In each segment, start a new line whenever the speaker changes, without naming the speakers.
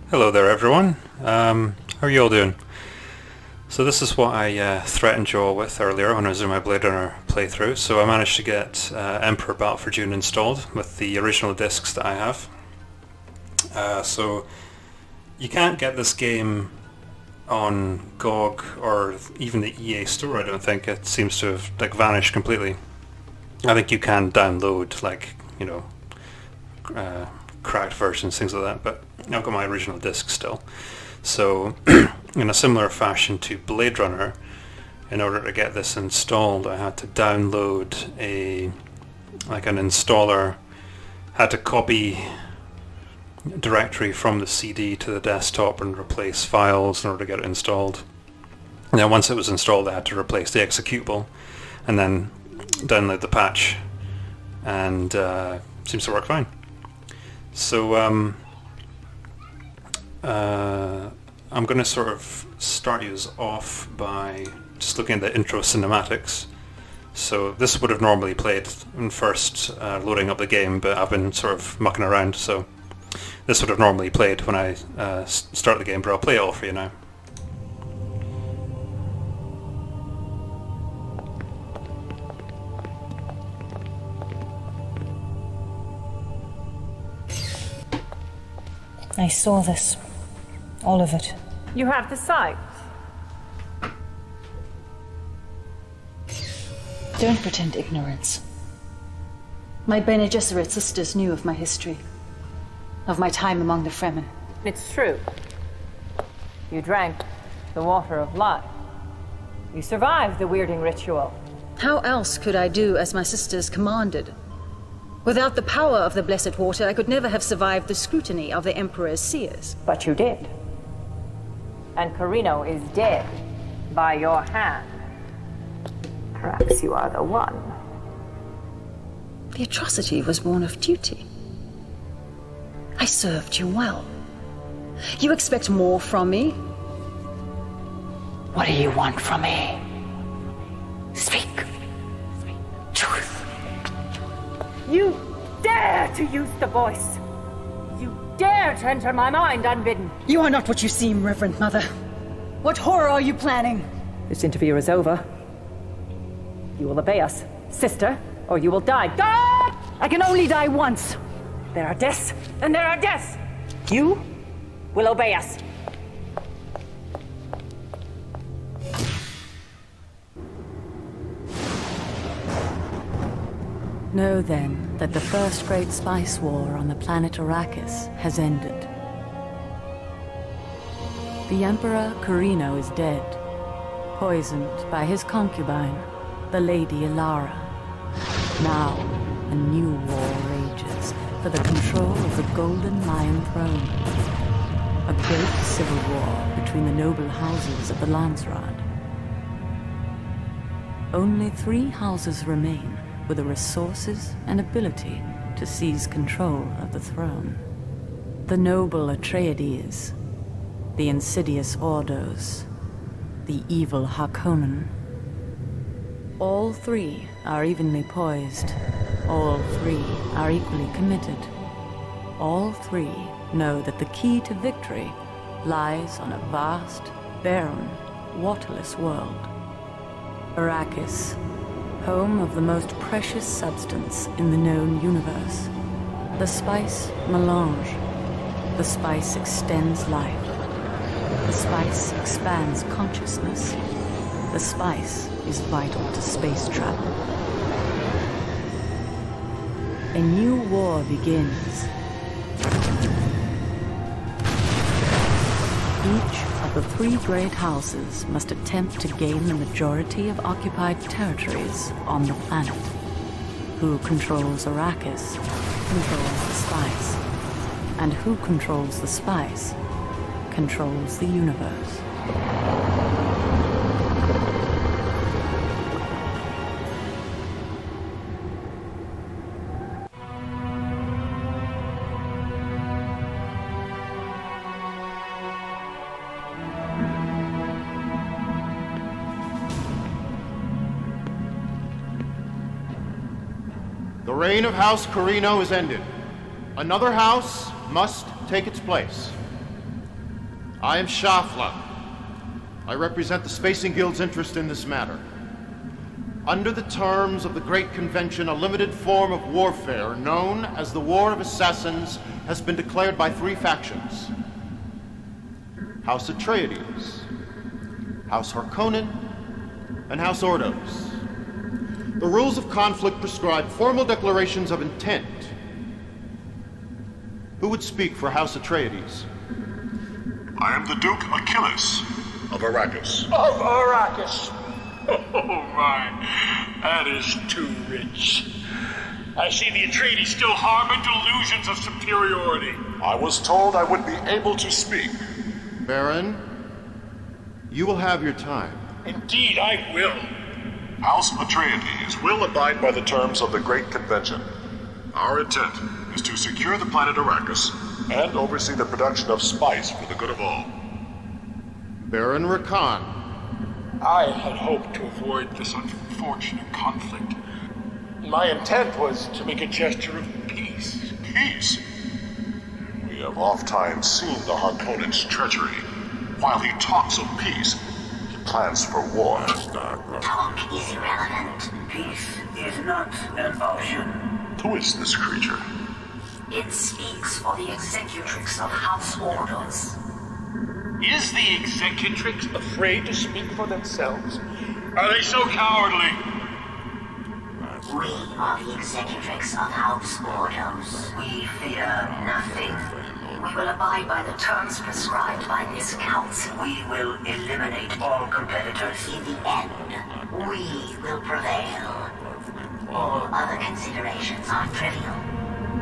Hello there, everyone. How are you all doing? So this is what I threatened you all with earlier when I was doing my Blade Runner playthrough. So I managed to get Emperor Battle for Dune installed with the original discs that I have. So you can't get this game on GOG or even the EA store. I don't think it seems to have vanished completely. I think you can download cracked versions, things like that, but I've got my original disc still. So in a similar fashion to Blade Runner, in order to get this installed, I had to download an installer, had to copy directory from the CD to the desktop and replace files in order to get it installed. And then once it was installed, I had to replace the executable and then download the patch, and seems to work fine. So I'm going to sort of start you off by just looking at the intro cinematics. So this would have normally played when first loading up the game, but I've been sort of mucking around, so this would have normally played when I start the game, but I'll play it all for you now.
I saw this. All of it.
You have the sight.
Don't pretend ignorance. My Bene Gesserit sisters knew of my history. Of my time among the Fremen.
It's true. You drank the water of life. You survived the weirding ritual.
How else could I do as my sisters commanded? Without the power of the blessed water, I could never have survived the scrutiny of the Emperor's seers.
But you did. And Carino is dead by your hand. Perhaps you are the one.
The atrocity was born of duty. I served you well. You expect more from me? What do you want from me? Speak. Truth.
You dare to use the voice! You dare to enter my mind unbidden!
You are not what you seem, Reverend Mother. What horror are you planning?
This interview is over. You will obey us, sister, or you will die. Die!
I can only die once.
There are deaths, and there are deaths! You will obey us.
Know then that the first great spice war on the planet Arrakis has ended. The Emperor Carino is dead, poisoned by his concubine, the Lady Ilara. Now, a new war rages for the control of the Golden Lion Throne. A great civil war between the noble houses of the Landsraad. Only 3 houses remain with the resources and ability to seize control of the throne. The noble Atreides, the insidious Ordos, the evil Harkonnen. All 3 are evenly poised. All 3 are equally committed. All 3 know that the key to victory lies on a vast, barren, waterless world. Arrakis, home of the most precious substance in the known universe. The spice melange. The spice extends life. The spice expands consciousness. The spice is vital to space travel. A new war begins. Each of the 3 great houses must attempt to gain the majority of occupied territories on the planet. Who controls Arrakis controls the spice. And who controls the spice controls the universe.
The reign of House Carino is ended. Another house must take its place. I am Shafla. I represent the Spacing Guild's interest in this matter. Under the terms of the Great Convention, a limited form of warfare known as the War of Assassins has been declared by 3 factions. House Atreides, House Harkonnen, and House Ordos. The rules of conflict prescribe formal declarations of intent. Who would speak for House Atreides?
I am the Duke Achilles of Arrakis.
Of Arrakis. Oh my, that is too rich. I see the Atreides still harbor delusions of superiority.
I was told I would be able to speak.
Baron, you will have your time.
Indeed, I will.
House Atreides will abide by the terms of the Great Convention. Our intent is to secure the planet Arrakis and oversee the production of spice for the good of all.
Baron Rakan.
I had hoped to avoid this unfortunate conflict. My intent was to make a gesture of peace.
Peace? We have oft-times seen the Harkonnen's treachery. While he talks of peace, he plans for war.
Talk is irrelevant. Peace is not an option.
Who is this creature?
It speaks for the executrix of House Ordos.
Is the executrix afraid to speak for themselves? Are they so cowardly?
We are the executrix of House Ordos. We fear nothing. We will abide by the terms prescribed by this council. We will eliminate all competitors in the end. We will prevail. All other considerations are trivial.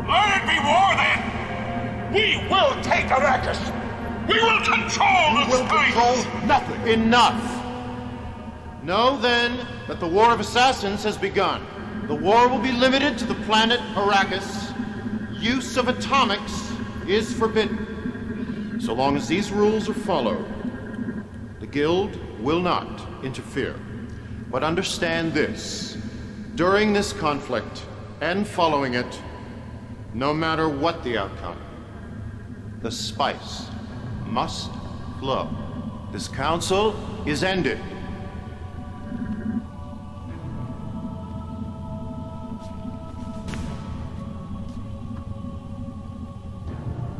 Let it be war then! We will take Arrakis! We will control the
You will
space!
control nothing. Enough! Know then that the War of Assassins has begun. The war will be limited to the planet Arrakis. Use of atomics is forbidden. So long as these rules are followed, the Guild will not interfere. But understand this. During this conflict and following it, no matter what the outcome, the spice must flow. This council is ended.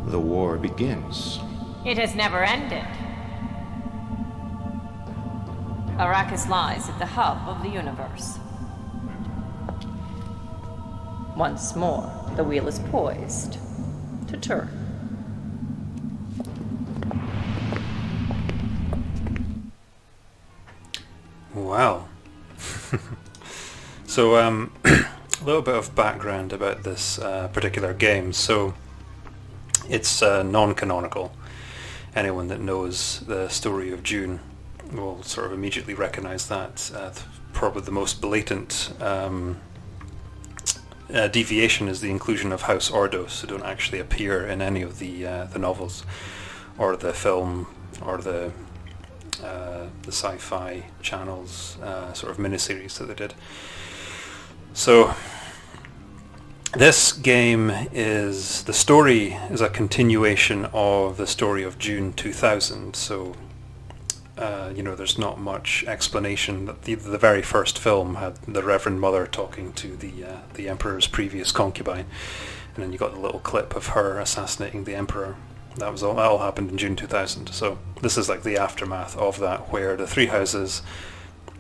The war begins.
It has never ended. Arrakis lies at the hub of the universe. Once more, the wheel is poised to turn.
Wow. So, a little bit of background about this particular game. So, it's non-canonical. Anyone that knows the story of Dune will sort of immediately recognize that. Probably the most blatant deviation is the inclusion of House Ordos, who don't actually appear in any of the novels, or the film, or the sci-fi channels sort of miniseries that they did. So this game the story is a continuation of the story of Dune 2000. So there's not much explanation. That the very first film had the Reverend Mother talking to the Emperor's previous concubine, and then you got the little clip of her assassinating the Emperor. That all happened in June 2000. So this is like the aftermath of that, where the three houses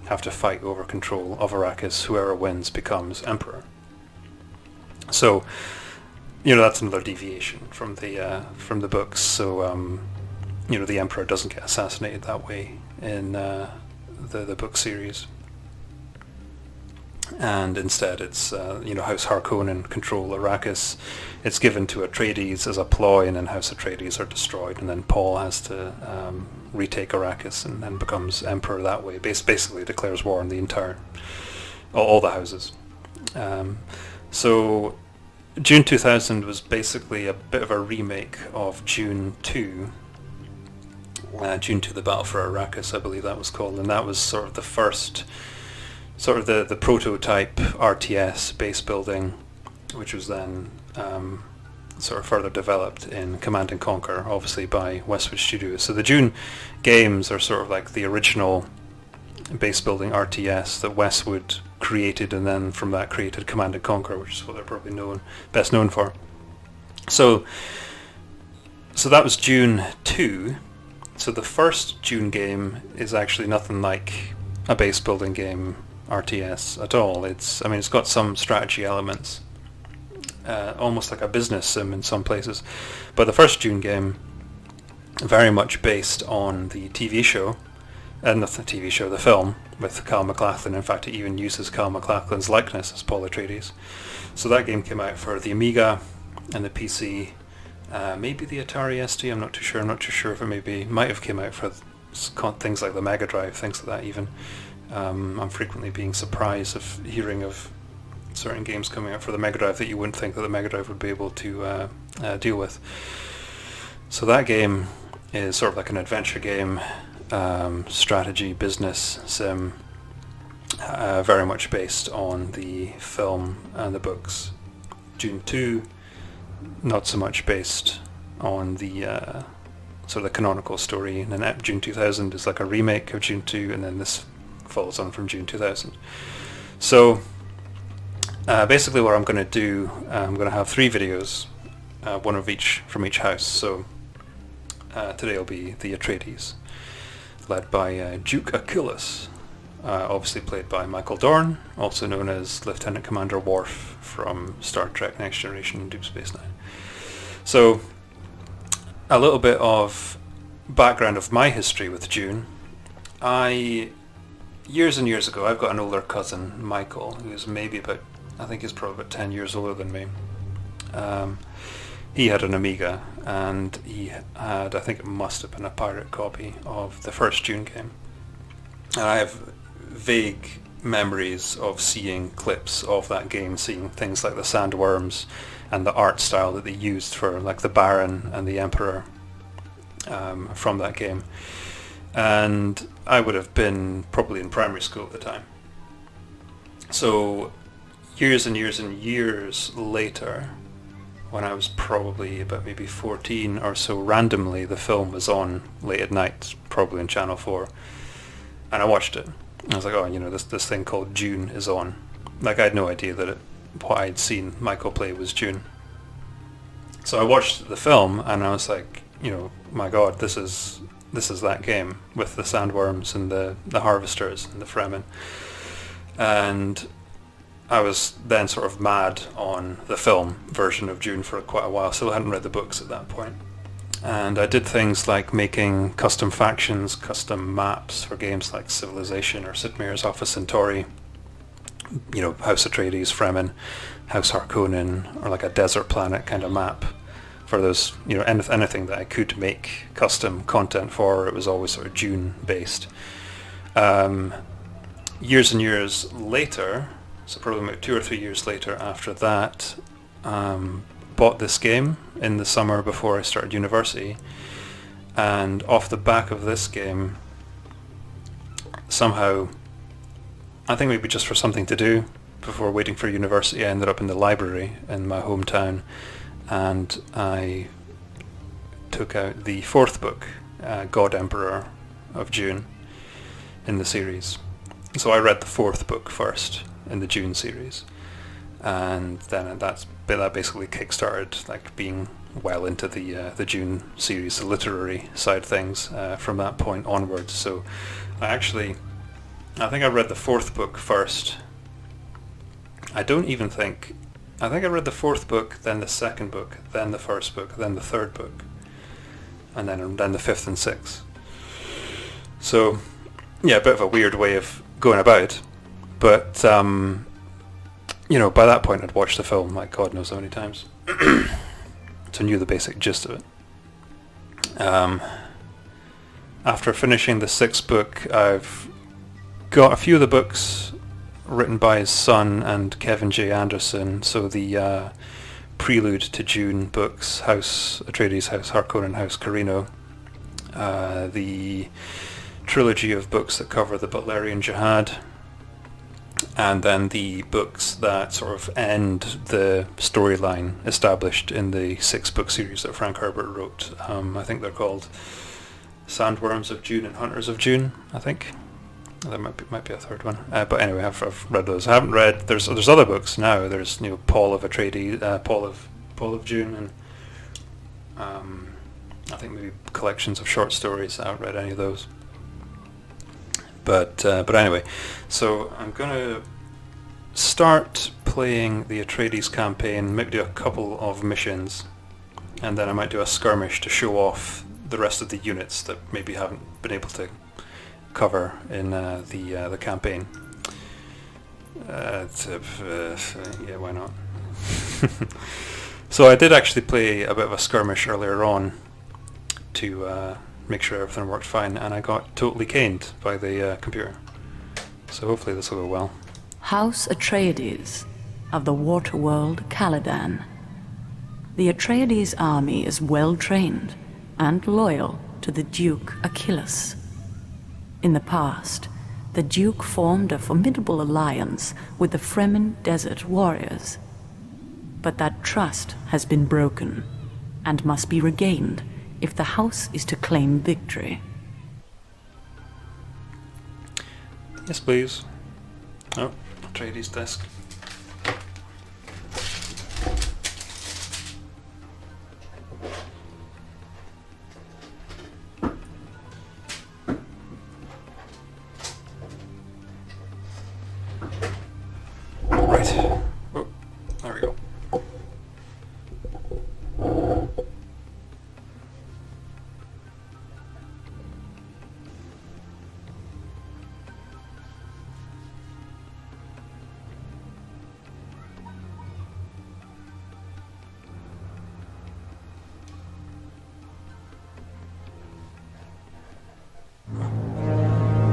have to fight over control of Arrakis. Whoever wins becomes Emperor. So, that's another deviation from the books. So, the Emperor doesn't get assassinated that way in the book series. And instead it's, House Harkonnen control Arrakis. It's given to Atreides as a ploy, and then House Atreides are destroyed, and then Paul has to retake Arrakis and then becomes Emperor that way. Basically declares war on the entire, all the houses. So Dune 2000 was basically a bit of a remake of Dune 2. Dune 2, The Battle for Arrakis, I believe that was called, and that was sort of the first, sort of the prototype RTS base building, which was then sort of further developed in Command and Conquer, obviously by Westwood Studios. So the Dune games are sort of like the original base building RTS that Westwood created, and then from that created Command and Conquer, which is what they're probably best known for. So that was Dune 2. So the first Dune game is actually nothing like a base building game RTS at all. It's got some strategy elements, almost like a business sim in some places. But the first Dune game, very much based on the TV show, not the TV show, the film with Cal MacLachlan. In fact, it even uses Cal MacLachlan's likeness as Paul Atreides. So that game came out for the Amiga and the PC, maybe the Atari ST. I'm not too sure. I'm not too sure if it might have came out for things like the Mega Drive, things like that even. I'm frequently being surprised of hearing of certain games coming out for the Mega Drive that you wouldn't think that the Mega Drive would be able to deal with. So that game is sort of like an adventure game, strategy, business sim, very much based on the film and the books. Dune 2, not so much based on the sort of the canonical story, and then Dune 2000 is like a remake of Dune 2, and then this follows on from Dune 2000. So basically what I'm going to do, I'm going to have 3 videos, one of each from each house. So today will be the Atreides, led by Duke Achilles, obviously played by Michael Dorn, also known as Lieutenant Commander Worf from Star Trek Next Generation and Deep Space Nine. So a little bit of background of my history with Dune. Years and years ago, I've got an older cousin, Michael, who's maybe I think he's probably about 10 years older than me. He had an Amiga, and he had, I think it must have been a pirate copy of the first Dune game. And I have vague memories of seeing clips of that game, seeing things like the sandworms and the art style that they used for like the Baron and the Emperor from that game. And I would have been probably in primary school at the time. So years and years and years later, when I was probably about maybe 14 or so, randomly the film was on late at night, probably on Channel 4, and I watched it. I was like, oh, this thing called Dune is on. Like, I had no idea that what I'd seen Michael play was Dune. So I watched the film, and I was like, my God, this is that game with the sandworms and the harvesters and the Fremen. And I was then sort of mad on the film version of Dune for quite a while. Still hadn't read the books at that point. And I did things like making custom factions, custom maps for games like Civilization or Sid Meier's Alpha Centauri, House Atreides, Fremen, House Harkonnen, or like a desert planet kind of map for those, anything that I could make custom content for. It was always sort of Dune based. Years and years later, so probably about 2 or 3 years later after that, bought this game in the summer before I started university, and off the back of this game, somehow, I think maybe just for something to do before waiting for university, I ended up in the library in my hometown, and I took out the 4th book, God Emperor of Dune, in the series. So I read the 4th book first in the Dune series, and then that basically kickstarted like being well into the Dune series, the literary side of things, from that point onwards. So I think I read the 4th book first. I think I read the 4th book, then the 2nd book, then the 1st book, then the 3rd book, and then the 5th and 6th. So yeah, a bit of a weird way of going about it. But, by that point I'd watched the film like God knows how many times. So I knew the basic gist of it. After finishing the 6th book, I've got a few of the books written by his son and Kevin J. Anderson. So the prelude to Dune books, House Atreides, House Harkonnen, House Carino. The trilogy of books that cover the Butlerian Jihad, and then the books that sort of end the storyline established in the 6-book series that Frank Herbert wrote. I think they're called Sandworms of Dune and Hunters of Dune, I think. There might be a third one. But anyway, I've read those. I haven't read... There's other books now. There's Paul of Atreides, Paul of Dune, and I think maybe collections of short stories. I haven't read any of those. But anyway, so I'm gonna start playing the Atreides campaign, maybe do a couple of missions, and then I might do a skirmish to show off the rest of the units that maybe haven't been able to cover in the campaign. Yeah, why not? So I did actually play a bit of a skirmish earlier on to make sure everything worked fine, and I got totally caned by the computer. So hopefully this will go well.
House Atreides of the Waterworld Caladan. The Atreides army is well trained and loyal to the Duke Achilles. In the past, the Duke formed a formidable alliance with the Fremen Desert Warriors. But that trust has been broken and must be regained if the House is to claim victory.
Yes, please. Oh, Atreides desk. Right. Oh, there we go.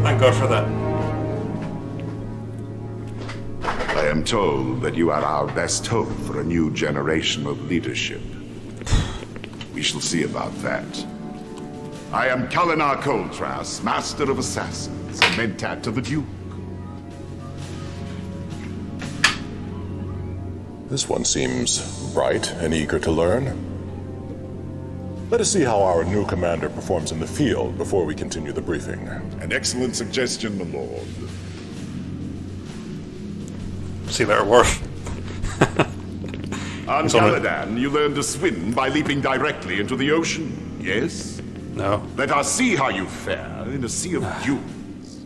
Thank God for that.
I am told that you are our best hope for a new generation of leadership. We shall see about that. I am Kalinar Coltras, Master of Assassins, and Mentat to the Duke.
This one seems bright and eager to learn. Let us see how our new commander performs in the field before we continue the briefing.
An excellent suggestion, my lord.
See you later, Worf.
On Caladan, you learn to swim by leaping directly into the ocean, yes?
No.
Let us see how you fare in a sea of dunes.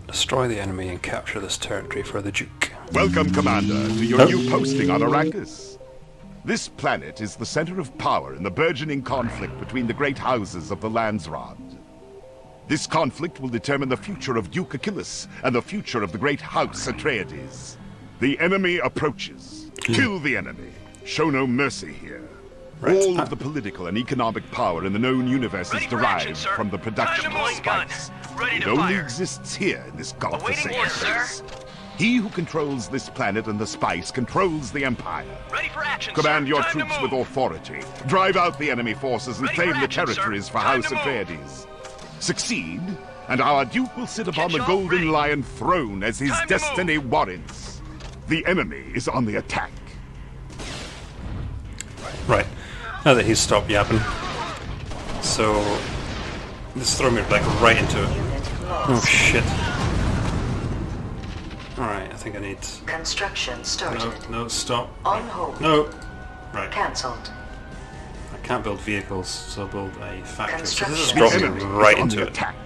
Destroy the enemy and capture this territory for the Duke.
Welcome, Commander, to your new posting on Arrakis. This planet is the center of power in the burgeoning conflict between the great houses of the Landsrod. This conflict will determine the future of Duke Achilles and the future of the great House Atreides. The enemy approaches. Kill the enemy. Show no mercy here.
Right.
All of the political and economic power in the known universe is derived from the production of spice. It only exists here in this godforsaken place. He who controls this planet and the spice controls the Empire.
Ready for action,
Command
sir.
your
Time to
troops
move.
with authority. Drive out the enemy forces and
Ready for
claim the
action, sir.
territories for
Time
House
to move.
Atreides. Succeed, and our Duke will sit upon
Get
the
y'all
Golden
ready.
Lion throne as his
Time to
destiny warrants. The enemy is on the attack.
Right. Now that he's stopped yapping. So this throw me like right into it. Oh shit. Alright, I think I need...
Construction started.
No, stop.
On hold.
No. Right.
Cancelled.
I can't build vehicles, so I'll build a factory. So this is
Construction.
dropping
The enemy
me right
is on
into
the
it.
attack.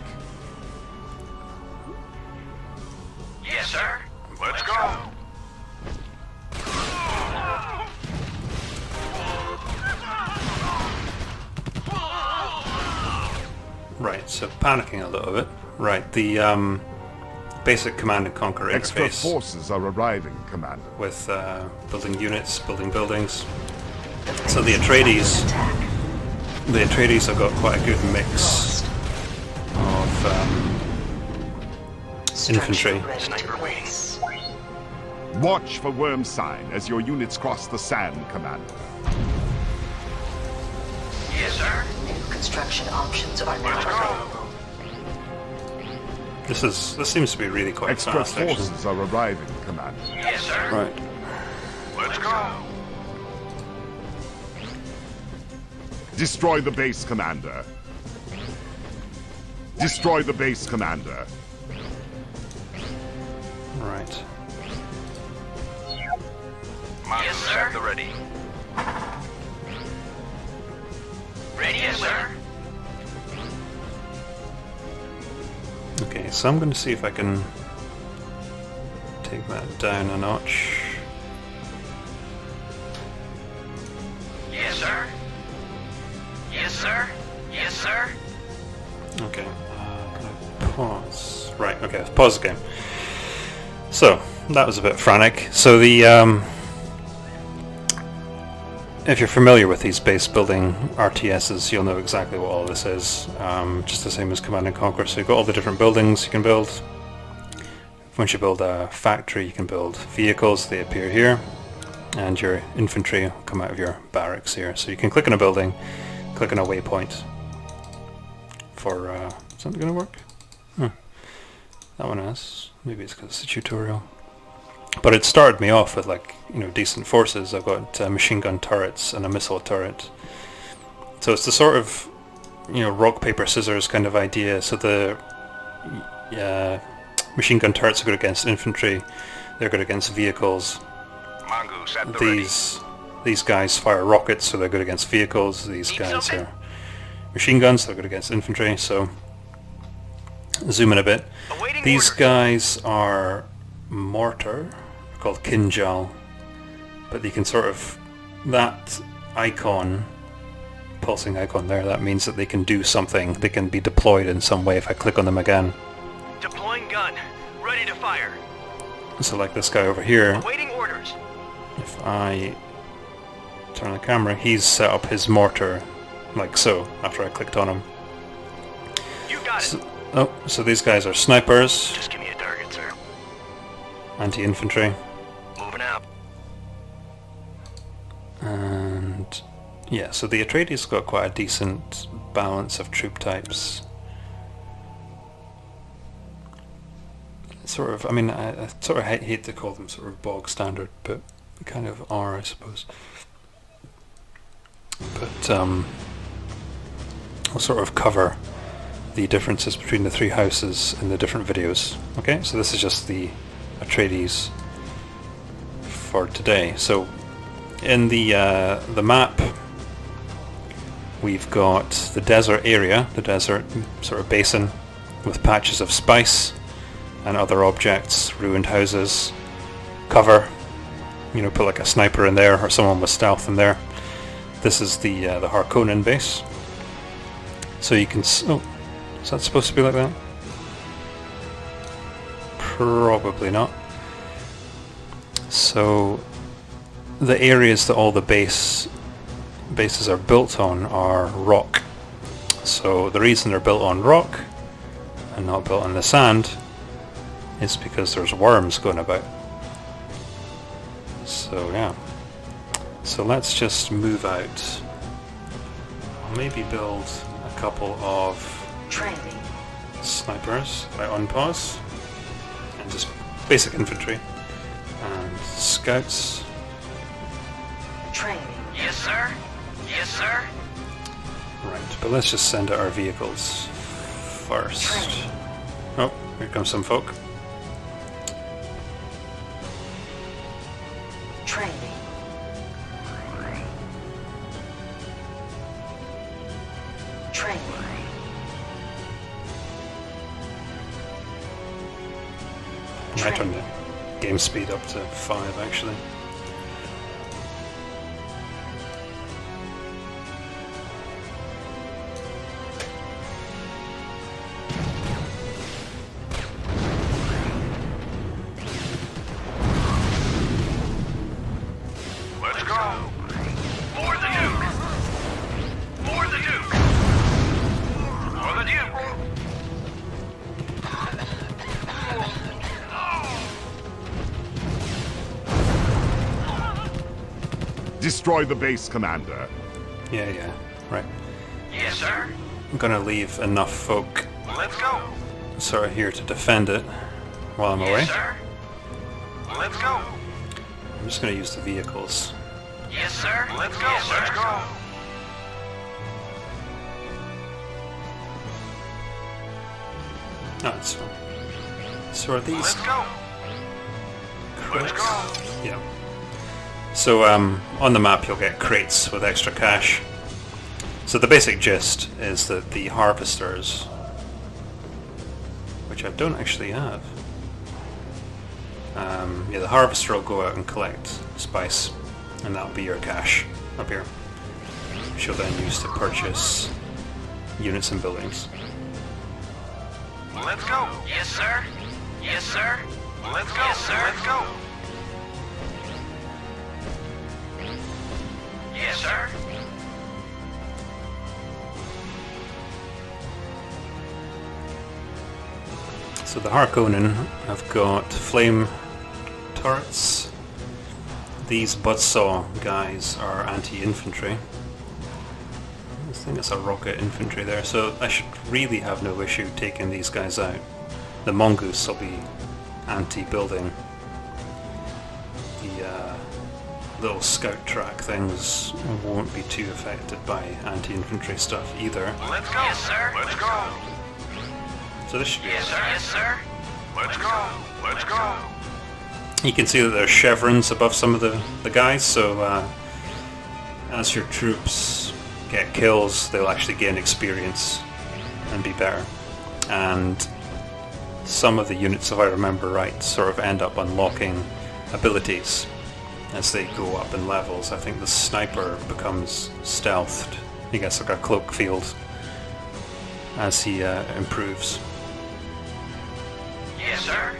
Yes, sir. Let's go.
Right, so panicking a little bit. Right, the basic command and conquer
Extra
interface
forces are arriving, Commander.
with building units, building buildings. So the Atreides have got quite a good mix of infantry.
Sniper waiting.
Watch for worm sign as your units cross the sand, Commander.
Yes, sir.
construction options are now available.
This seems to be really quite
Extra
fast, actually.
forces are arriving, Commander.
Yes, sir.
Right.
Let's go.
Destroy the base, Commander. Destroy the base, Commander.
Right.
Yes, sir. At the ready. Ready, yes, sir.
Okay, so I'm going to see if I can take that down a notch.
Yes, sir. Yes, sir. Yes, sir.
Okay, can I pause? Right, okay, let's pause the game. So, that was a bit frantic. So the, if you're familiar with these base building RTSs, you'll know exactly what all this is. Just the same as Command & Conquer. So you've got all the different buildings you can build. Once you build a factory, you can build vehicles. They appear here. And your infantry will come out of your barracks here. So you can click on a building, click on a waypoint for... is that going to work? That one has. Maybe it's because it's a tutorial. But it started me off with, like, you know, decent forces. I've got machine gun turrets and a missile turret. So it's the sort of, you know, rock, paper, scissors kind of idea. So the machine gun turrets are good against infantry. They're good against vehicles.
Mongoose at the
These guys fire rockets, so they're good against vehicles. These guys are machine guns, so they're good against infantry. So zoom in a bit. These guys are mortar, called Kinjal, but you can sort of, that icon, pulsing icon there, that means that they can do something. They can be deployed in some way if I click on them again.
Deploying gun. Ready to fire.
So like this guy over here,
Awaiting orders.
if I turn the camera, he's set up his mortar like so after I clicked on him.
You got it.
So these guys are snipers,
Just give me a target, sir.
anti-infantry,
Moving out.
and yeah, so the Atreides got quite a decent balance of troop types. Sort of, I mean, I sort of hate to call them sort of bog standard, but they kind of are, I suppose. But I'll sort of cover the differences between the three houses in the different videos. Okay, so this is just the Atreides for today. So in the map, we've got the desert area, the desert sort of basin, with patches of spice and other objects, ruined houses, cover. You know, put like a sniper in there or someone with stealth in there. This is the Harkonnen base. So you can... Oh, is that supposed to be like that? Probably not. So the areas that all the bases are built on are rock. So the reason they're built on rock and not built on the sand is because there's worms going about. So yeah. So let's just move out. I'll maybe build a couple of
Training.
snipers if I unpause. And just basic infantry. And scouts.
Training.
Yes, sir. Yes, sir.
Right, but let's just send out our vehicles first. Oh, here comes some folk.
Training. Training.
I might turn the game speed up to 5 actually.
Let's go. For the Duke. For the Duke. For the Duke.
Destroy the base, Commander.
Yeah, right.
Yes, sir.
I'm going to leave enough folk
Let's go.
sort of here to defend it while I'm away.
Yes, sir. Let's go.
I'm just going to use the vehicles.
Yes, sir. Let's go. Yes, let's go.
Oh, it's fine. So are these
Let's go. Let's
crates?
go.
Yeah. So on the map you'll get crates with extra cash. So the basic gist is that the harvesters, which I don't actually have, the harvester will go out and collect spice, and that'll be your cash up here, which you'll then use to purchase units and buildings.
Let's go. Yes, sir. Yes, sir. Let's go. Yes, sir. Let's go. Yes, sir.
So the Harkonnen have got flame turrets. These buzzsaw guys are anti-infantry. I think it's a rocket infantry there, so I should really have no issue taking these guys out. The mongoose will be anti-building. The little scout track things won't be too affected by anti-infantry stuff either.
Let's go. Yes, sir. Let's go.
So this should be
Yes, sir. Yes, sir. Let's go. Let's go.
You can see that there's chevrons above some of the guys, so as your troops get kills, they'll actually gain experience and be better. And some of the units, if I remember right, sort of end up unlocking abilities as they go up in levels. I think the sniper becomes stealthed. He gets like a cloak field as he improves.
Yes, sir.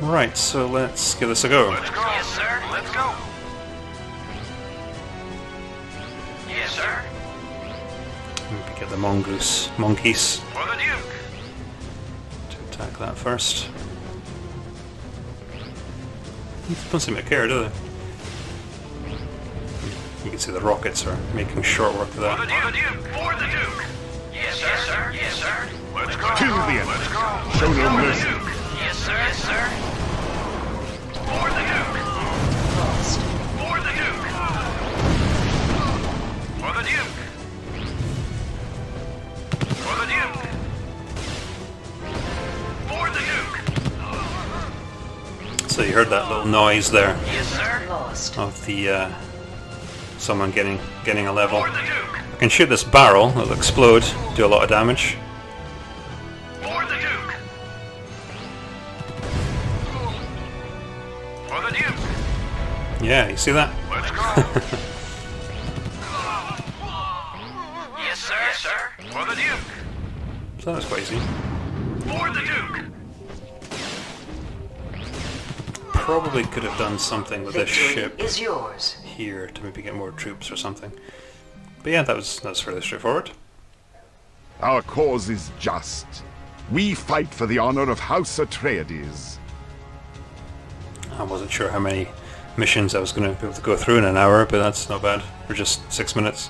Right, so let's give this a go.
Let's go. Yes, sir. Let's go. Yes, sir.
Maybe get the monkeys
For the Duke.
to attack that first. Don't seem to care, do they? You can see the rockets are making short work of
For
that.
the Duke. For the Duke. Yes, sir. Yes, sir. Yes, sir. Let's go.
Kill the enemy.
Let's go.
Show no
For the
mercy.
Duke. Yes, sir. Yes, sir. For the Duke. For the Duke. For the Duke. For the Duke. For the Duke.
So you heard that little noise there
Yes, sir.
Lost.
of the someone getting a level.
For the Duke.
I can shoot this barrel, it'll explode, do a lot of damage.
For the Duke. For the Duke.
Yeah, you see that?
Let's go. Yes, sir. Yes, sir. For the Duke.
So that was quite easy.
For the Duke.
Probably could have done something with this ship
is yours.
here to maybe get more troops or something. But yeah, that was fairly straightforward.
Our cause is just. We fight for the honor of House Atreides.
I wasn't sure how many missions I was going to be able to go through in an hour, but that's not bad for just 6 minutes.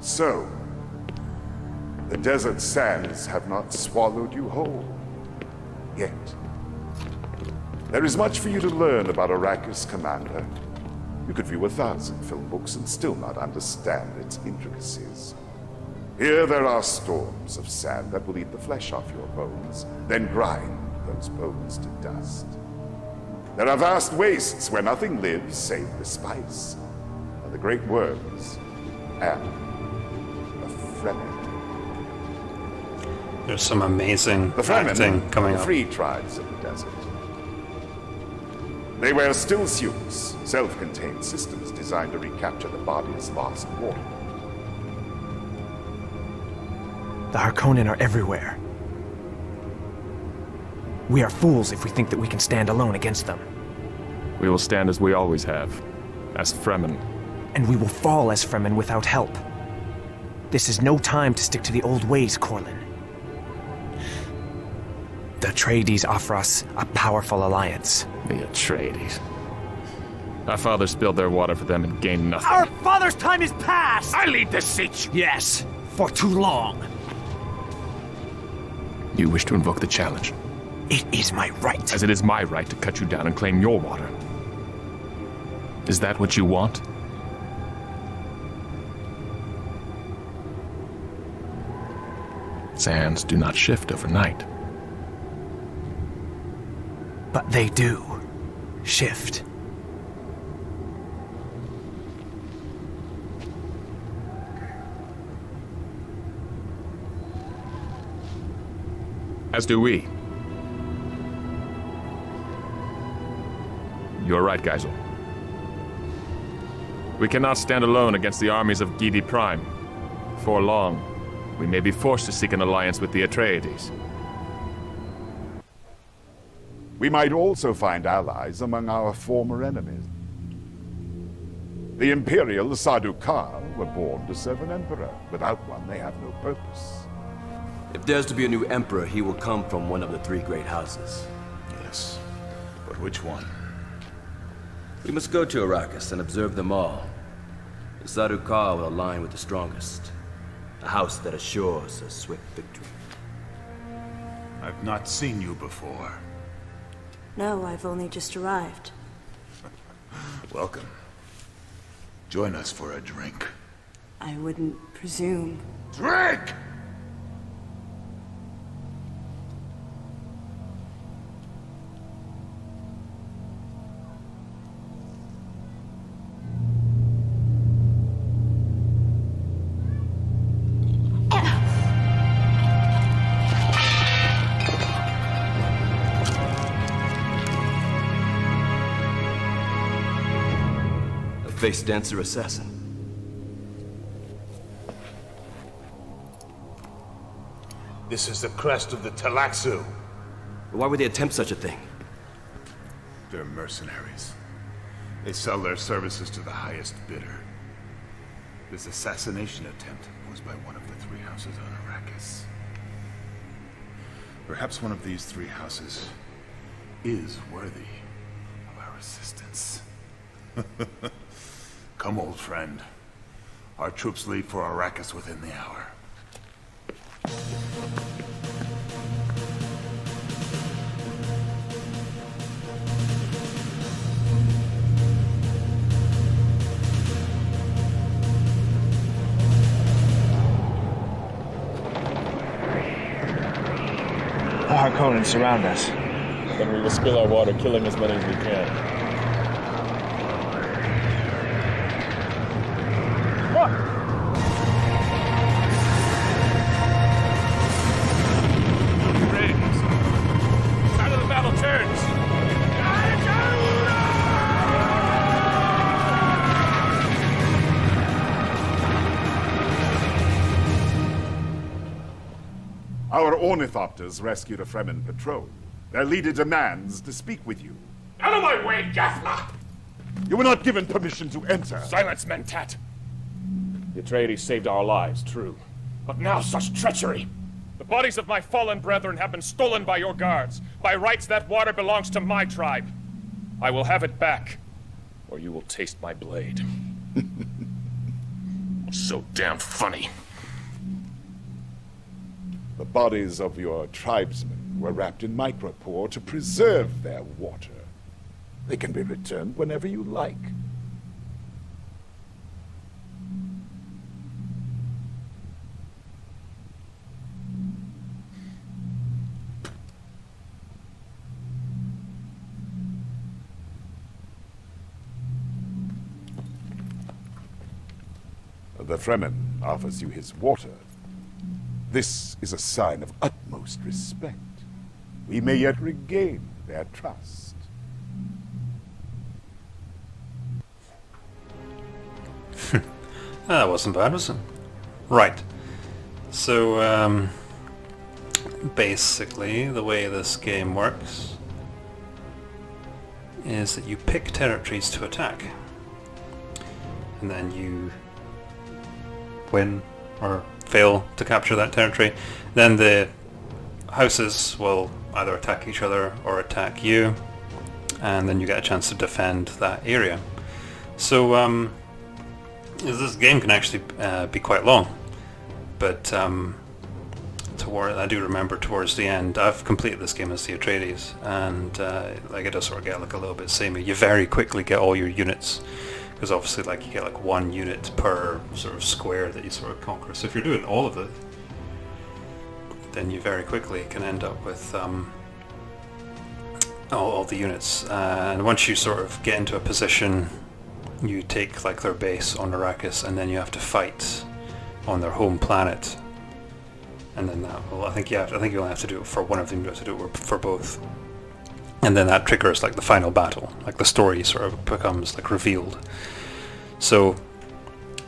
So, the desert sands have not swallowed you whole. Yet. There is much for you to learn about Arrakis, Commander. You could view 1,000 film books and still not understand its intricacies. Here there are storms of sand that will eat the flesh off your bones, then grind those bones to dust. There are vast wastes where nothing lives save the spice, and the great worms, and the Fremen.
There's some amazing
The Fremen,
acting coming
the
up.
free tribes of the desert. They wear still suits, self-contained systems designed to recapture the bodies lost in war.
The Harkonnen are everywhere. We are fools if we think that we can stand alone against them.
We will stand as we always have, as Fremen.
And we will fall as Fremen without help. This is no time to stick to the old ways, Corlin. The Atreides offer us a powerful alliance.
The Atreides. Our fathers spilled their water for them and gained nothing.
Our father's time is past!
I lead this siege!
Yes, for too long.
You wish to invoke the challenge.
It is my right.
As it is my right to cut you down and claim your water. Is that what you want? Sands do not shift overnight.
But they do shift.
As do we. You're right, Geisel. We cannot stand alone against the armies of Gidi Prime. For long, we may be forced to seek an alliance with the Atreides.
We might also find allies among our former enemies. The Imperial Sardaukar were born to serve an emperor. Without one, they have no purpose.
If there's to be a new emperor, he will come from one of the three great houses.
Yes, but which one?
We must go to Arrakis and observe them all. The Sardaukar will align with the strongest. A house that assures a swift victory.
I've not seen you before.
No, I've only just arrived.
Welcome. Join us for a drink.
I wouldn't presume.
Drink!
Face dancer assassin.
This is the crest of the Talaxu.
Why would they attempt such a thing?
They're mercenaries. They sell their services to the highest bidder. This assassination attempt was by one of the three houses on Arrakis. Perhaps one of these three houses is worthy of our assistance. Come, old friend. Our troops leave for Arrakis within the hour.
The Harkonnen surround us.
Then we will spill our water, killing as many as we can.
Our ornithopters rescued a Fremen patrol. Their leader demands to speak with you.
Out of my way, Jaffla!
You were not given permission to enter.
Silence, Mentat! The Atreides saved our lives, true. But now such treachery! The bodies of my fallen brethren have been stolen by your guards. By rights, that water belongs to my tribe. I will have it back, or you will taste my blade. So damn funny.
The bodies of your tribesmen were wrapped in micropore to preserve their water. They can be returned whenever you like. The Fremen offers you his water. This is a sign of utmost respect. We may yet regain their trust.
That wasn't bad, was it? Right. So, basically, the way this game works is that you pick territories to attack. And then you win or fail to capture that territory. Then the houses will either attack each other or attack you, and then you get a chance to defend that area. So this game can actually be quite long, but I do remember towards the end, I've completed this game as the Atreides, and like it does sort of get like a little bit samey. You very quickly get all your units, because obviously like you get like 1 unit per sort of square that you sort of conquer. So if you're doing all of it, then you very quickly can end up with all the units. And once you sort of get into a position, you take like their base on Arrakis, and then you have to fight on their home planet. And then that will, I think you only have to do it for one of them. You have to do it for both. And then that triggers like the final battle. Like the story sort of becomes like revealed. So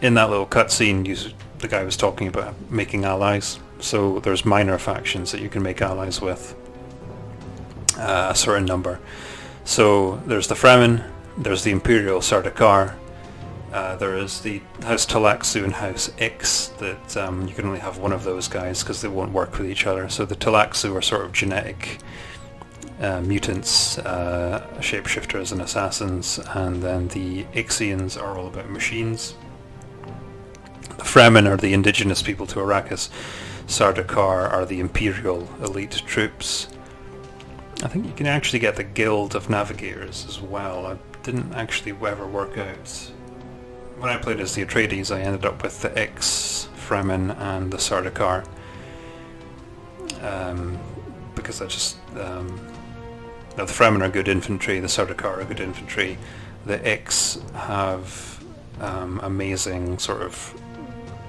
in that little cutscene, the guy was talking about making allies. So there's minor factions that you can make allies with, a certain number. So there's the Fremen, there's the Imperial Sardaukar, there is the House Talaxu and House Ix that you can only have one of those guys because they won't work with each other. So the Talaxu are sort of genetic mutants, shapeshifters and assassins, and then the Ixians are all about machines. The Fremen are the indigenous people to Arrakis. Sardaukar are the Imperial elite troops. I think you can actually get the Guild of Navigators as well. I didn't actually ever work out. When I played as the Atreides, I ended up with the Ix, Fremen, and the Sardaukar. Because I just... the Fremen are good infantry, the Sardaukar are good infantry. The Ix have amazing sort of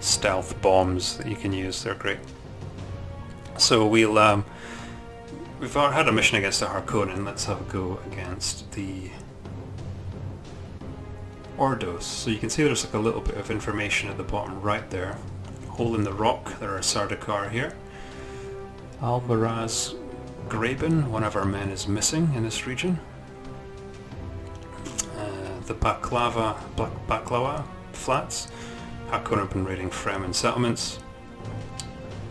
stealth bombs that you can use. They're great. So we've had a mission against the Harkonnen. Let's have a go against the Ordos. So you can see there's like a little bit of information at the bottom right there. Hole in the rock, there are Sardaukar here. Albaraz Graben, one of our men, is missing in this region. The Baklawa Flats. Harkonnen have been raiding Fremen settlements.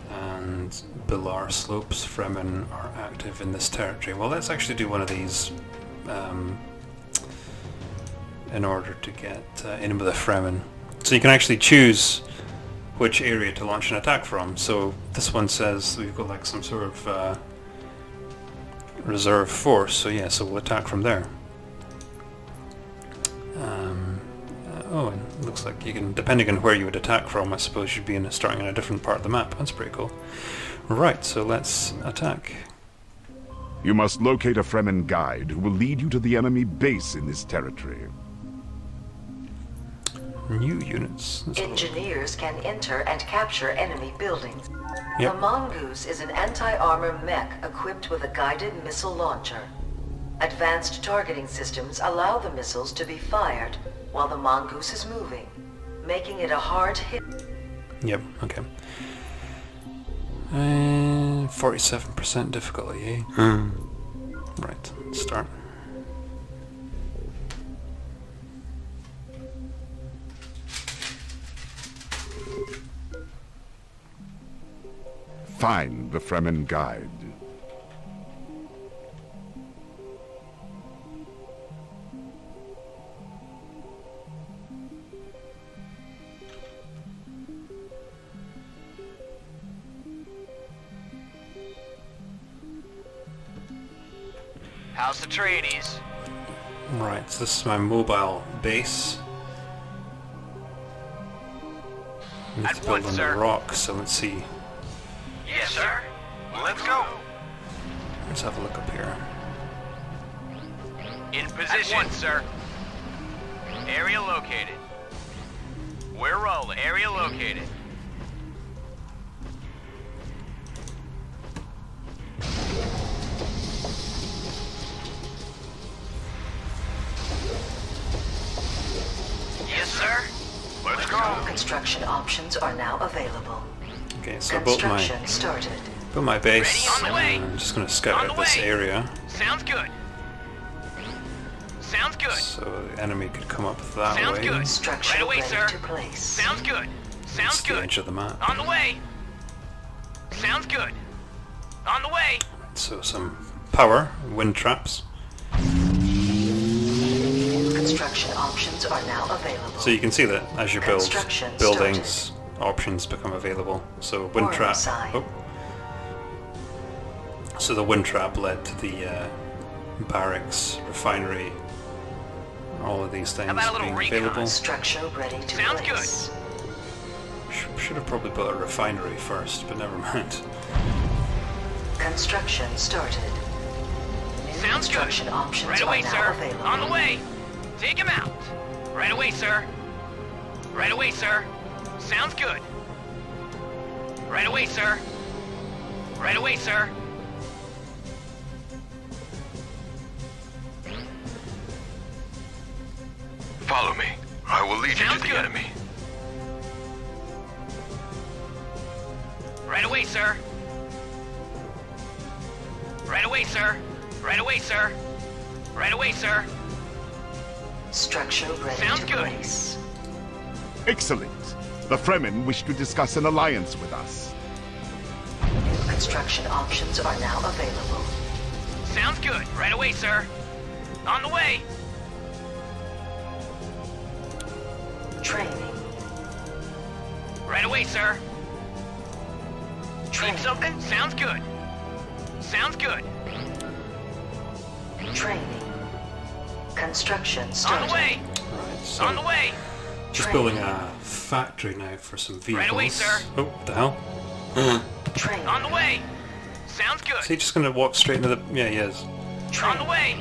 And Bilar Slopes, Fremen are active in this territory. Well, let's actually do one of these in order to get in with the Fremen. So you can actually choose which area to launch an attack from. So this one says we've got like some sort of reserve force. So yeah, so we'll attack from there. Oh, and it looks like you can, depending on where you would attack from, I suppose you'd be starting in a different part of the map. That's pretty cool. Right, so let's attack.
You must locate a Fremen guide who will lead you to the enemy base in this territory.
New units.
Engineers can enter and capture enemy buildings.
Yep.
The Mongoose is an anti-armor mech equipped with a guided missile launcher. Advanced targeting systems allow the missiles to be fired while the Mongoose is moving, making it a hard hit.
Yep, okay. 47% difficulty, eh? Right, let's start.
Find the Fremen guide.
House Atreides.
Right, so this is my mobile base. It's built on the rock, so let's see.
Yes, sir. Let's go.
Let's have a look up here.
In position. At once, sir. Area located. We're rolling. Area located. Yes, sir. Let's go.
Construction options are now available.
Okay, so I built my base. I'm just going to scout out this area.
Sounds good. Sounds good.
So the enemy could come up that
Sounds
way.
good.
Structure
right away, sir.
to place.
Sounds good. Sounds
That's
good.
the edge of the map.
On the way. Sounds good. On the way.
So some power, wind traps.
Construction options are now available.
So you can see that as you build
Construction
buildings, options become available. So wind
Warning
trap.
sign.
Oh. So the wind trap led to the barracks, refinery, all of these things
How about a little
being
recon?
available.
Structure ready to
Sounds
place.
Should have probably built a refinery first, but never mind.
Construction started. New
Sounds good.
construction options
Right away,
are now
sir.
available.
On the way. Take him out. Right away, sir. Right away, sir. Sounds good. Right away, sir. Right away, sir.
Follow me. I will lead you
Sounds
to the
good.
enemy.
Right away, sir. Right away, sir. Right away, sir. Right away, sir.
Structure ready
Sounds
to
good.
place.
Excellent. The Fremen wish to discuss an alliance with us.
New construction options are now available.
Sounds good. Right away, sir. On the way.
Training.
Right away, sir. Need
Training.
something? Sounds good. Sounds good.
Training. Construction
On
started.
the way.
Right, so
On the way.
just building a factory now for some vehicles.
Right away, sir.
Oh, what the hell?
Training.
On the way. Sounds good.
Is he just gonna walk straight into the... Yeah, he is.
On the way.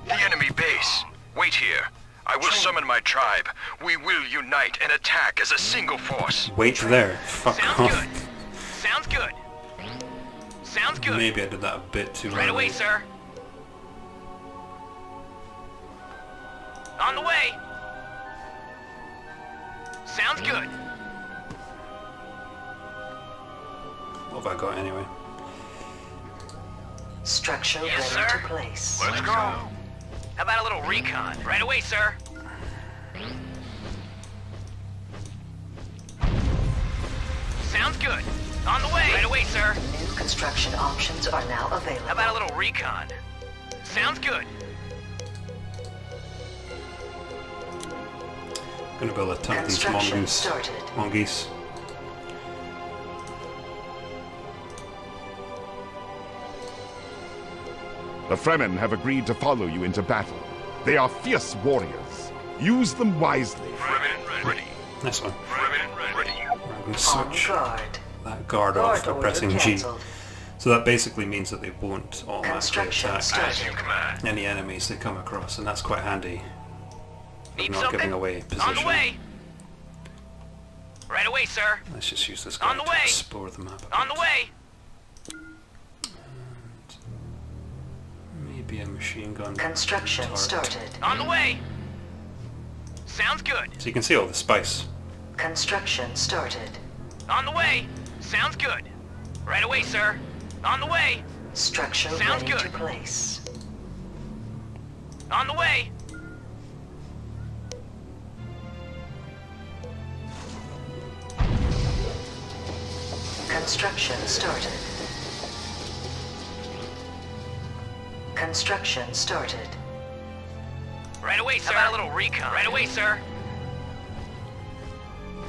The enemy base. Wait here. I will summon my tribe. We will unite and attack as a single force.
Wait there. Fuck
Sounds
off.
good. Sounds good. Sounds good.
Maybe I did that a bit too
Right away,
early.
sir. On the way. Sounds good.
What have I got anyway?
Structure
Yes,
ready
sir.
to place.
Let's go. How about a little recon? Right away, sir. Sounds good. On the way. Right away, sir.
New construction options are now available.
How about a little recon? Sounds good.
Gonna build a ton of these
Construction
mongoose.
started.
Mongoose.
The Fremen have agreed to follow you into battle. They are fierce warriors. Use them wisely.
Fremen ready.
Nice one.
Fremen ready.
I'm gonna
On
switch
guard.
that guard off by
order
pressing G.
cancelled.
So that basically means that they won't automatically
Construction
attack
started.
As you command.
any enemies they come across, and that's quite handy.
Need
Not
something?
giving away
On the
position.
way. Right away, sir.
Let's just use this guy
On the
to
way.
explore the map. a
On the
bit.
way.
Maybe a machine gun.
Construction
turret.
started.
On the way. Sounds good.
So you can see all the spice.
Construction started.
On the way. Sounds good. Right away, sir. On the way.
Structure
Sounds
ready to
good.
place.
On the way.
Construction started. Construction started.
Right away, sir. How about a little recon? Right away, sir.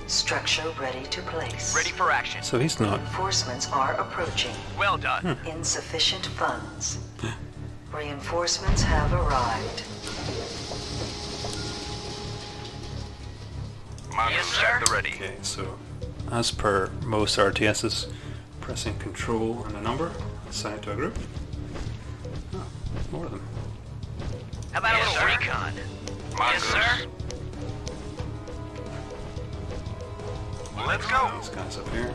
Structure ready to place.
Ready for action.
So he's not.
Reinforcements are approaching.
Well done.
Insufficient funds. Reinforcements have arrived.
Yes, sir.
At the ready.
Okay, so as per most RTSs, pressing Control and a number, assign it to a group. Oh, more of them.
How about a little recon? Yes, sir.
Let's go.
These guys up here.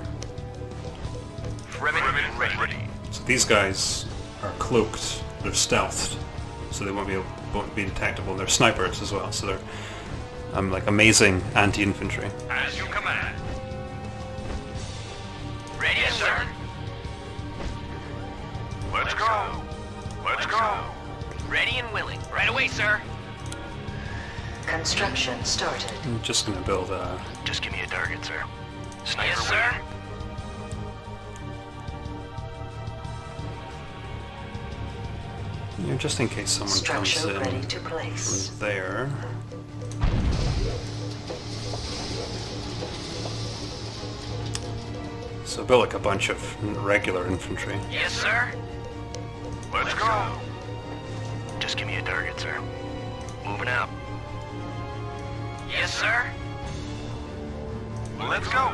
Fremen ready.
So these guys are cloaked, they're stealthed, so they won't be detectable. They're snipers as well, so they're like amazing anti-infantry.
As you command.
Ready, yes, sir.
Let's go. Let's go.
Ready and willing. Right away, sir.
Construction started.
I'm just gonna build a...
Just give me a target, sir. Sniper
Yes, sir.
Yeah, just in case someone comes
Structure
in
ready to place.
from there. So build like a bunch of regular infantry.
Yes, sir. Let's go. Just give me a target, sir. Moving out. Yes, sir. Let's go.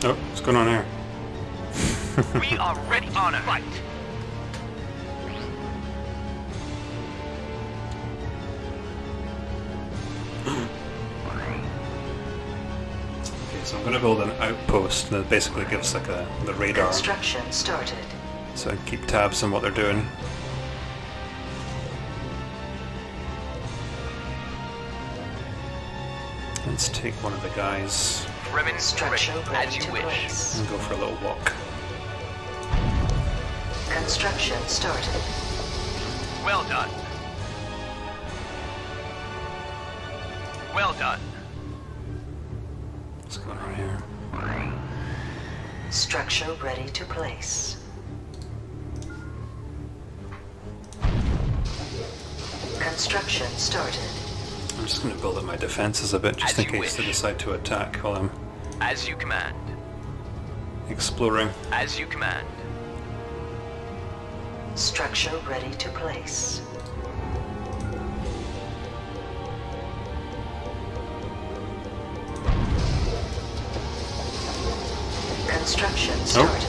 Oh, what's going on here?
We are ready on a fight.
Okay, so I'm going to build an outpost that basically gives like the radar.
Construction started.
So I keep tabs on what they're doing. Let's take one of the guys
Structure ready
as you
to
wish.
place.
and go for a little walk.
Construction started.
Well done. Well done.
What's going on here?
Structure ready to place. Construction started.
I'm just going to build up my defenses a bit just in case they decide to attack while I'm
As you command.
exploring.
As you command.
Structure ready to place. Construction started.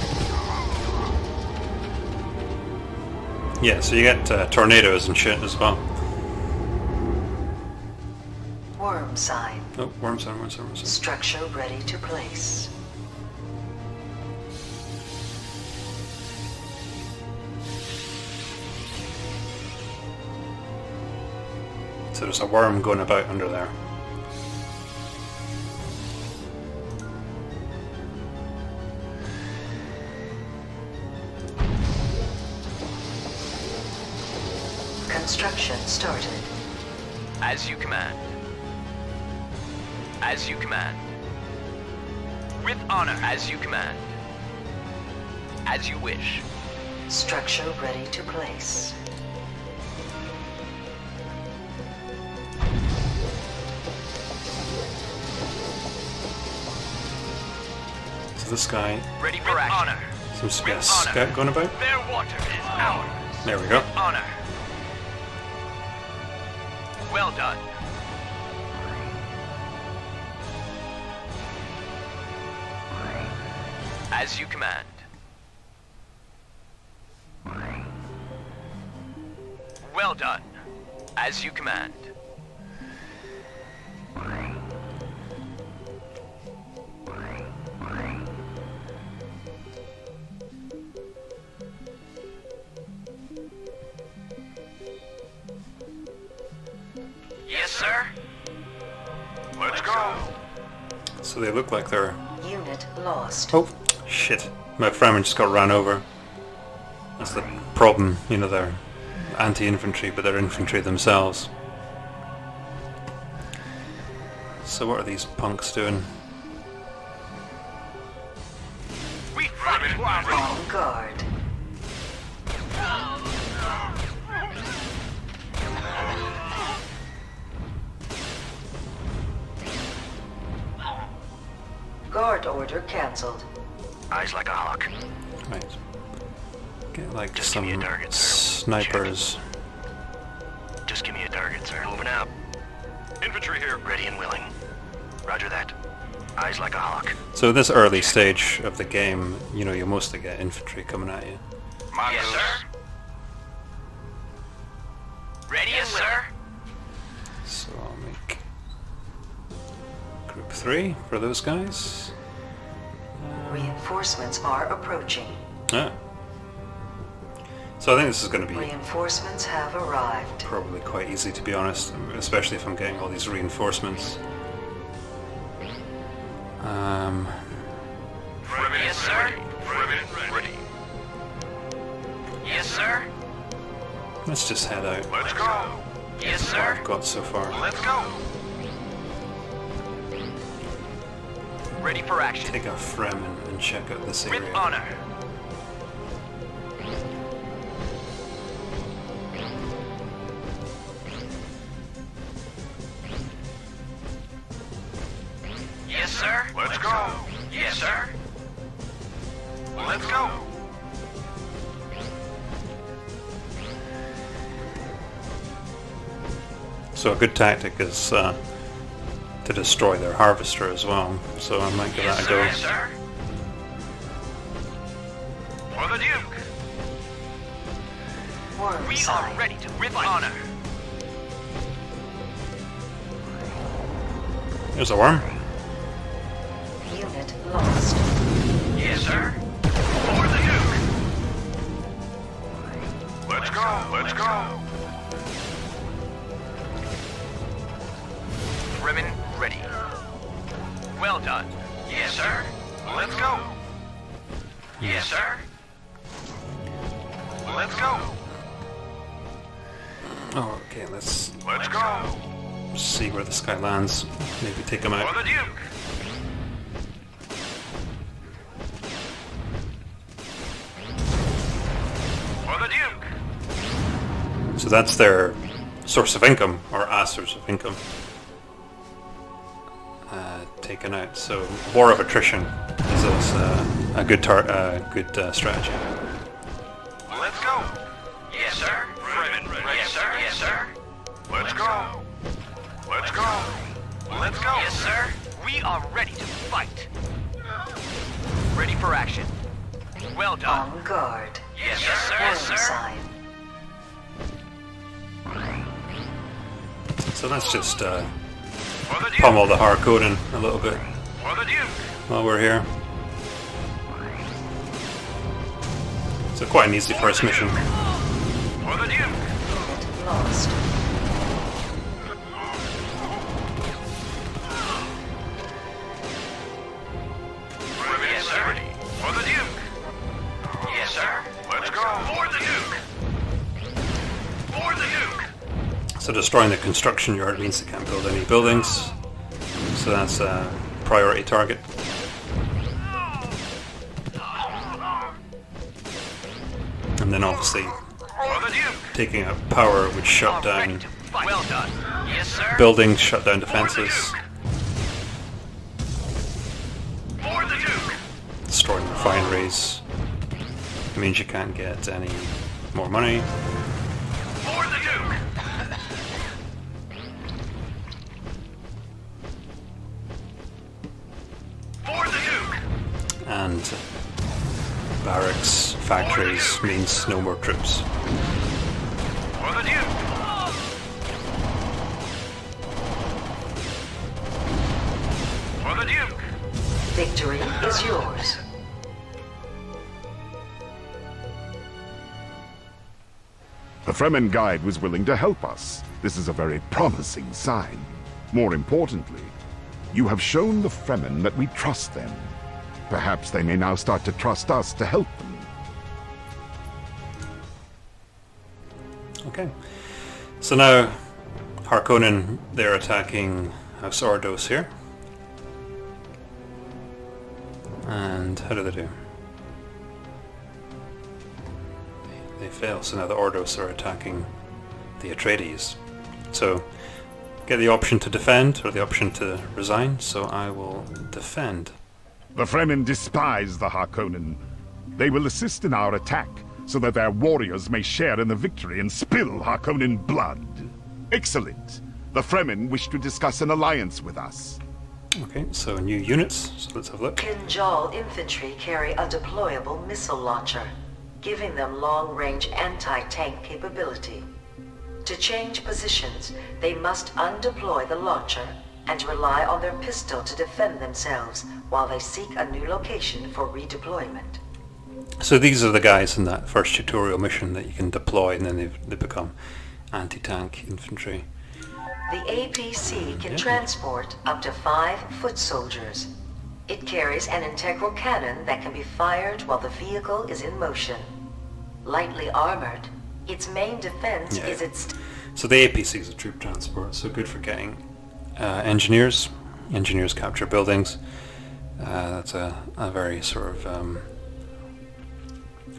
Yeah, so you get tornadoes and shit as well.
Worm sign.
Oh, worms on.
Structure ready to place.
So there's a worm going about under there.
Construction started.
As you command. As you command. With honor. As you command. As you wish.
Structure ready to place.
So this guy
Ready for action.
seems to be a scout going about.
Their water is ours.
There we go.
Honor. Well done. As you command. Well done. As you command. Yes, sir. Let's go.
So they look like they're...
Unit lost.
Oh, shit. My Fremen just got ran over. That's the problem, you know, they're anti-infantry, but they're infantry themselves. So what are these punks doing?
We fight
On guard. Guard order cancelled.
Eyes like a hawk.
Right. Get like
Just
some
give me a target, sir.
snipers.
Just give me a target, sir. Moving out. Infantry here. Ready and willing. Roger that. Eyes like a hawk.
So this early stage of the game, you know, you'll mostly get infantry coming at you.
Yes, sir. Ready, yes, sir.
So I'll make group 3 for those guys.
Reinforcements are approaching.
Ah. So I think this is going to be
Reinforcements have arrived.
probably quite easy, to be honest, especially if I'm getting all these reinforcements.
Yes, sir. Ready. Yes, sir.
Let's just head out.
Let's go. Yes,
What
sir.
I've got so far.
Let's go. Ready for action.
Take a Fremen and check out this
With
area.
honor. Yes, sir.
Let's go.
Yes, sir.
Let's go.
So a good tactic is to destroy their harvester as well. So I might give that a go.
Yes, sir.
For the Duke.
We are ready to with honor.
There's a worm.
Unit lost.
Yes, sir.
For the Duke. Let's go. Let's go.
Fremen ready. Well done. Yes, sir.
Let's go.
Yes, sir.
Let's go.
Oh, okay, let's
go.
see where this guy lands. Maybe take him
For
out.
the Duke. For the Duke.
So that's their source of income, or a source of income. Taken out. So war of attrition is a good strategy.
Let's go.
Yes, sir.
Fremen ready.
Yes, sir. Yes, sir.
Let's go. Let's go. Let's go.
Yes, sir. We are ready to fight. Ready for action. Well done.
On guard.
Yes, sir. Yes,
Warning
sir.
sign.
So let's just
For the Duke.
pummel the Harkonnen a little bit
For the Duke.
while we're here. So quite an easy first mission.
For the Duke.
Unit lost.
Yes, sir.
For the Duke.
Yes, sir.
Let's go. For the Duke. For the Duke.
So destroying the construction yard means they can't build any buildings. So that's a priority target. And then obviously
For the Duke.
taking out power would shut
Ready
down
to fight. Well done. Yes, sir.
buildings, shut down defenses,
For the Duke.
destroying refineries. It means you can't get any more money.
For the Duke. For the Duke.
And barracks, factories means no more troops.
For the Duke. For the Duke.
Victory is yours.
The Fremen guide was willing to help us. This is a very promising sign. More importantly, you have shown the Fremen that we trust them. Perhaps they may now start to trust us to help them.
Okay. So now Harkonnen, they're attacking House Ordos here. And how do they do? They fail. So now the Ordos are attacking the Atreides. So get the option to defend or the option to resign. So I will defend.
The Fremen despise the Harkonnen. They will assist in our attack, so that their warriors may share in the victory and spill Harkonnen blood. Excellent. The Fremen wish to discuss an alliance with us.
Okay, so new units. So let's have a look.
Kinjal infantry carry a deployable missile launcher, giving them long-range anti-tank capability. To change positions, they must undeploy the launcher and rely on their pistol to defend themselves while they seek a new location for redeployment.
So these are the guys in that first tutorial mission that you can deploy, and then they become anti-tank infantry.
The APC can transport up to 5 foot soldiers. It carries an integral cannon that can be fired while the vehicle is in motion. Lightly armored, its main defense is its...
So the APC is a troop transport, so good for getting engineers. Engineers capture buildings. That's a very sort of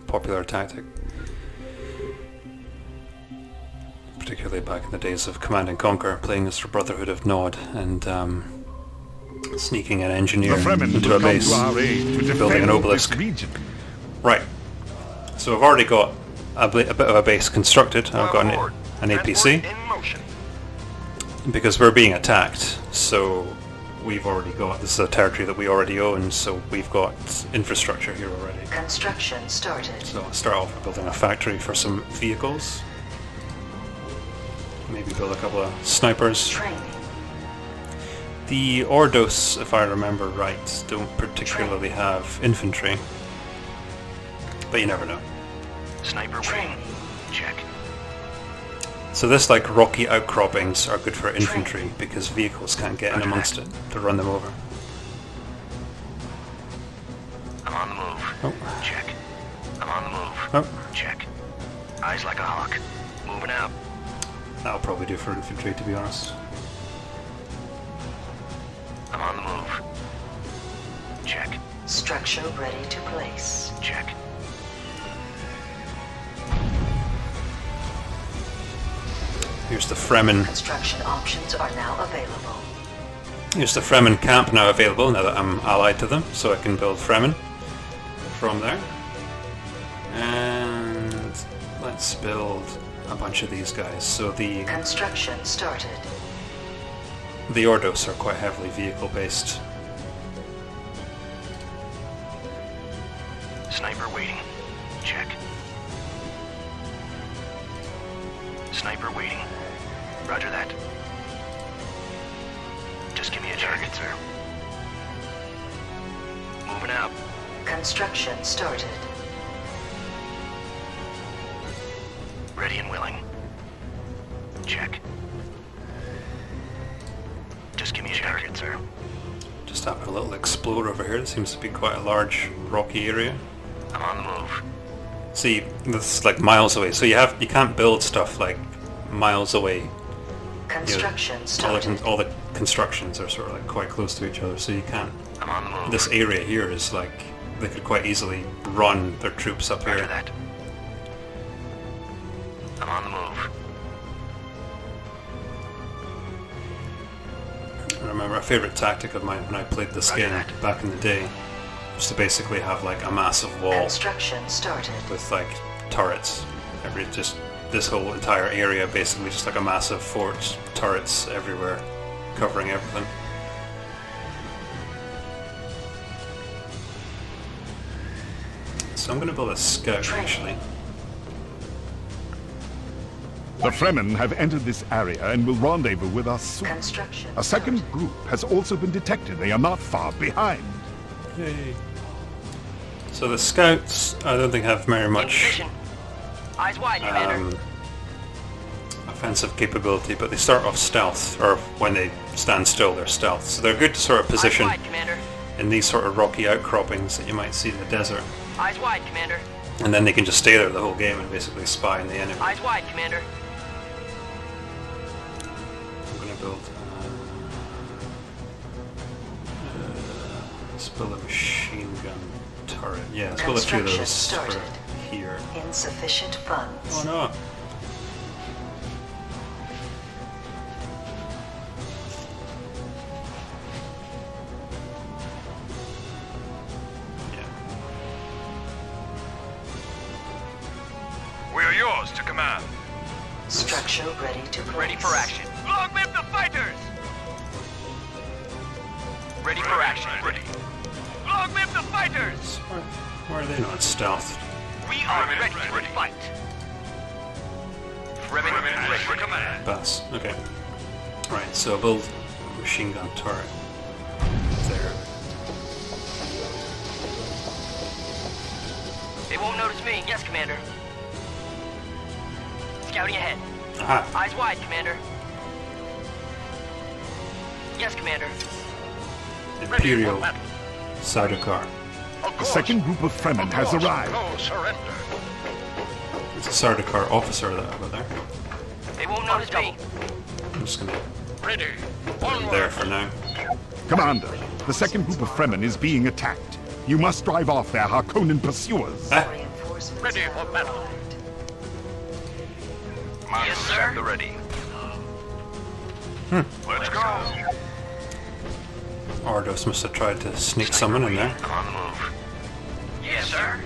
popular tactic. Particularly back in the days of Command and Conquer, playing as the Brotherhood of Nod and sneaking an engineer into a base, building an obelisk. Right. So I've already got a bit of a base constructed. I've got an APC. Because we're being attacked, so we've already got, this is a territory that we already own, so we've got infrastructure here already.
Construction started.
So I'll start off by building a factory for some vehicles. Maybe build a couple of snipers.
Training.
The Ordos, if I remember right, don't particularly have infantry. But you never know.
Sniper wing. Check.
So this, like, rocky outcroppings are good for infantry because vehicles can't get in amongst it to run them over.
I'm on the move.
Oh.
Check. I'm on the move.
Oh.
Check. Eyes like a hawk. Moving out.
That'll probably do for infantry, to be honest.
I'm on the move. Check.
Structure ready to place.
Check.
Here's the Fremen.
Construction options are now available.
Here's the Fremen camp now available now that I'm allied to them, so I can build Fremen from there. And let's build a bunch of these guys. So the
construction started.
The Ordos are quite heavily vehicle based.
Sniper waiting. Check. Sniper waiting. Roger that. Just give me a target, sir. Moving out.
Construction started.
Ready and willing. Check. Just give me a target, sir.
Just having a little explore over here. It seems to be quite a large rocky area.
I'm on the move.
See, this is like miles away, so you can't build stuff like miles away.
Construction started.
All the constructions are sort of like quite close to each other, so you can't.
I'm on the move.
This area here is like they could quite easily run their troops up here.
Roger that. I'm on the move.
I remember a favorite tactic of mine when I played this game back in the day was to basically have like a massive wall
Construction started.
with like turrets. This whole entire area basically just like a massive fort, turrets everywhere, covering everything. So I'm going to build a scout actually.
The Fremen have entered this area and will rendezvous with us soon.
Construction.
A second group has also been detected. They are not far behind.
Yay. So the scouts, I don't think have very much
Eyes wide, Commander.
offensive capability, but they start off stealth, or when they stand still, they're stealth. So they're good to sort of position
Eyes wide, Commander.
in these sort of rocky outcroppings that you might see in the desert.
Eyes wide, Commander.
And then they can just stay there the whole game and basically spy on the enemy.
Eyes wide, Commander.
I'm going to build... let's build a machine gun turret. Yeah, let's build a few of those
started.
for here.
Insufficient funds.
Oh no!
We are yours to command.
Structure ready to place.
Ready for action. Long live the fighters! Ready for action.
Ready.
Long live the fighters!
Why are they not stealth?
We are ready to fight. Fremen ready for command.
Pass. Okay. Right, so build a machine gun turret. There.
They won't notice me. Yes, Commander. Scouting ahead.
Aha.
Eyes wide, Commander. Yes, Commander.
Imperial Sardaukar.
The second group of Fremen has arrived.
No surrender.
It's a Sardaukar officer that I've got there.
They won't notice me.
I'm just gonna
Ready.
put him there for now.
Commander, The second group of Fremen is being attacked. You must drive off their Harkonnen pursuers.
Ready for battle. Yes, sir. At the ready. Let's go.
Ordos must have tried to sneak someone in there.
On the move. Yes, sir.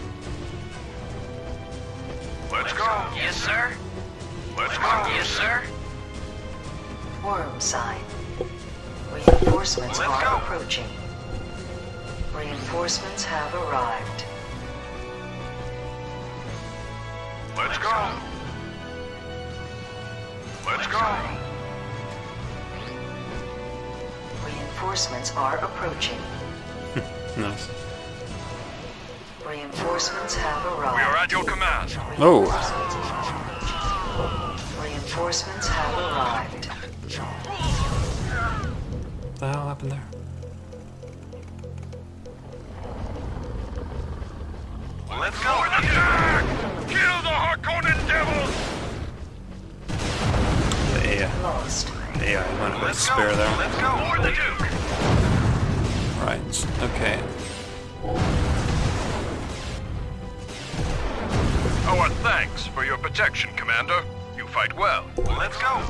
Let's go. Yes, sir. Let's go. Yes, sir.
Worm sign. Reinforcements are approaching. Reinforcements have arrived.
Let's go. Let's go.
Reinforcements are approaching.
Nice.
Reinforcements have arrived.
We are at your command.
Oh.
Reinforcements have arrived.
What the hell happened there?
Let's go. Attack! Kill the Harkonnen devils!
The AI.
Lost.
The AI went a bit spare there.
Let's go. For the Duke.
Right, okay.
Our thanks for your protection, Commander. You fight well. Let's go.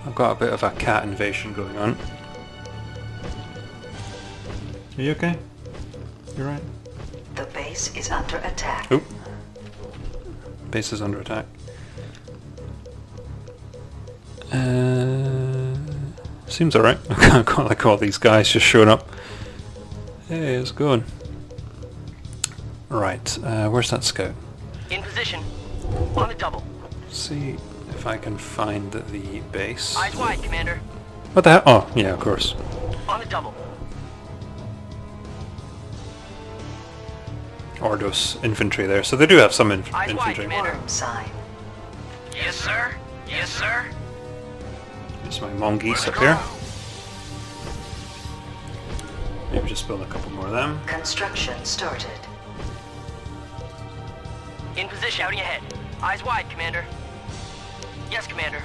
I've got a bit of a cat invasion going on. Are you okay? You're right.
The base is under attack.
Oop. Base is under attack. Seems alright. I can't like all these guys just showing up. Hey, it's going. Right, where's that scout?
In position. On the double.
See if I can find the base.
Eyes wide, Commander.
What the hell? Oh, yeah, of course.
On the double.
Ordos infantry there, so they do have some
Eyes wide,
infantry.
Commander.
Worm sign.
Yes, sir. Yes, sir.
There's my mongoose up here. Maybe just build a couple more of them.
Construction started.
In position. Shouting ahead. Eyes wide, Commander. Yes, Commander.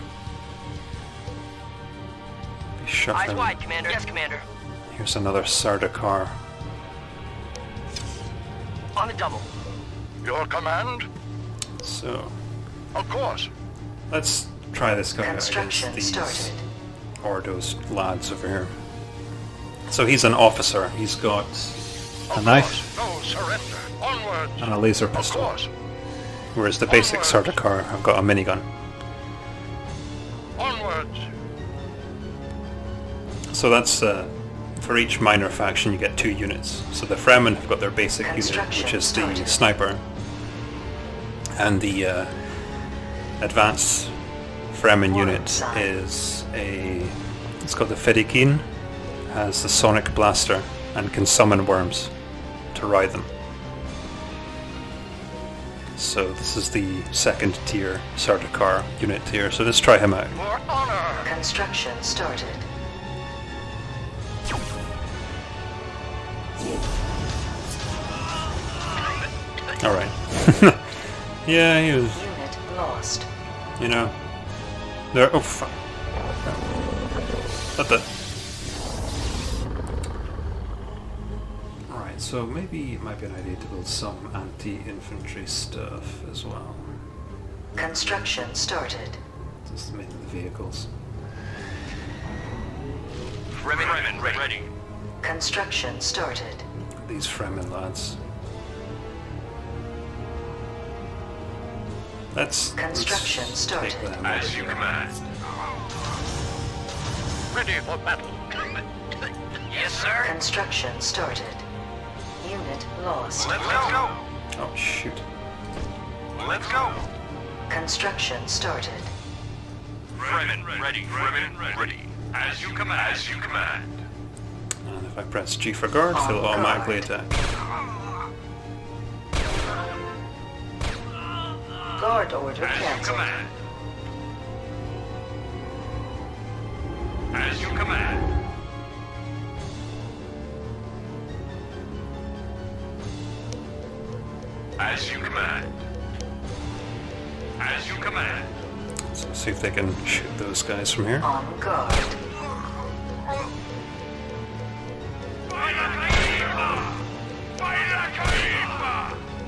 Be
Eyes
shuffling.
wide, Commander. Yes, Commander.
Here's another Sardaukar.
On the double.
Your command?
So,
Of course.
let's try this guy out
Construction
against these
started.
Ordos lads over here. So he's an officer. He's got a knife
No surrender. Onwards.
and a laser
Of
pistol.
course.
Whereas the basic Sardaukar have got a minigun.
Onwards.
So that's for each minor faction you get 2 units. So the Fremen have got their basic unit, which is the sniper, and the advanced Fremen unit is it's called the Fedaykin, has the sonic blaster and can summon worms to ride them. So this is the second tier Sardaukar unit here. So let's try him out.
For honor.
Construction started.
All right. Yeah, he was.
Unit lost.
You know, there. Oh fuck! What the? Alright, so maybe it might be an idea to build some anti-infantry stuff as well.
Construction started.
Just mainly the vehicles.
Fremen ready.
Construction started.
These Fremen lads. Let's
Construction started.
take them.
As you command. Ready for battle. Yes, sir.
Construction started. Unit lost.
Let's go.
Oh shoot!
Let's go.
Construction started.
Fremen ready. Fremen ready. As you command. As you command.
And if I press G for guard,
On
they'll automatically
guard.
attack.
Guard order
As you
cancelled.
command. As you command. As you command. As you command.
So let's see if they can shoot those guys from here.
On guard.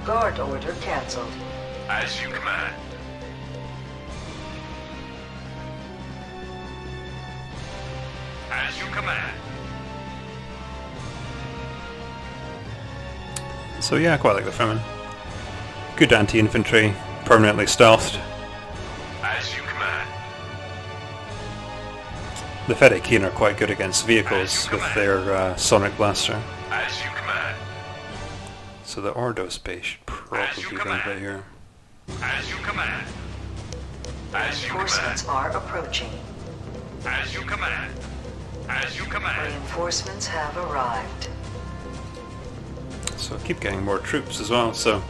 Guard order cancelled.
As you command. As you command.
So yeah, I quite like the Fremen. Good anti-infantry, permanently stealthed.
As you command.
The Fedaykin are quite good against vehicles with their sonic blaster.
As you command.
So the Ordos base should probably be right here.
As you command. As you
Reinforcements are approaching.
As you command. As you command.
Reinforcements have arrived.
So I keep getting more troops as well, so...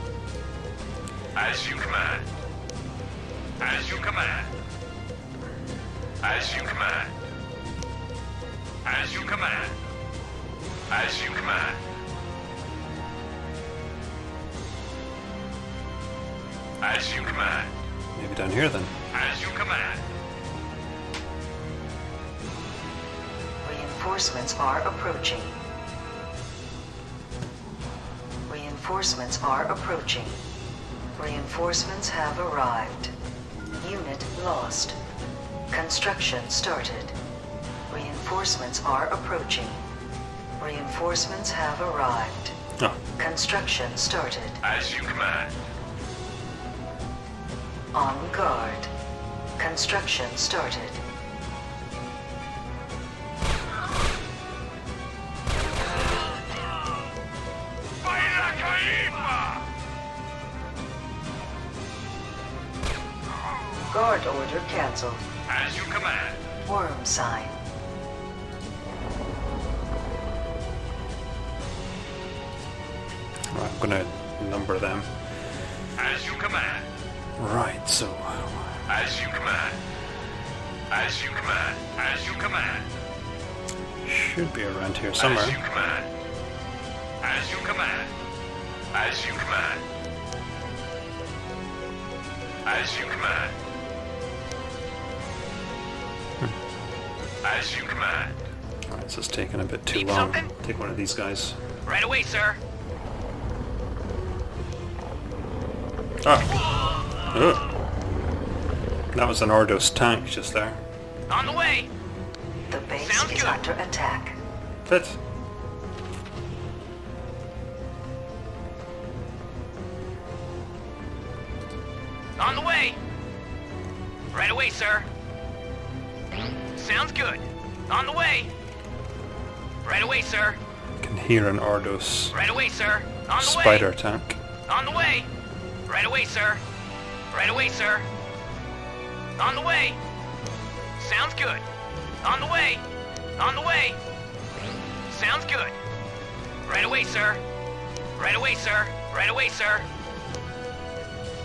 As you command. As you command. As you command. As you command. As you command. As you command.
Maybe down here then.
As you command.
Reinforcements are approaching. Reinforcements are approaching. Reinforcements have arrived. Unit lost. Construction started. Reinforcements are approaching. Reinforcements have arrived.
Oh.
Construction started.
As you command.
On guard. Construction started. Guard order cancelled.
As you command.
Worm sign.
Right, I'm gonna number them.
As you command.
Right, so...
As you command. As you command. As you command.
should be around here somewhere.
As you command. As you command. As you command. As you command. As you command.
Alright, this is taking a bit too long. Take one of these guys.
Right away, sir.
Ah! Ugh. That was an Ordos tank just there.
On the way.
The base is under attack.
Fit.
On the way. Right away, sir. Sounds good. On the way. Right away, sir.
Can hear an Ordos
Right away, sir. On the way.
spider tank.
On the way. Right away, sir. Right away, sir. On the way. Sounds good. On the way. On the way. Sounds good. Right away, sir. Right away, sir. Right away, sir.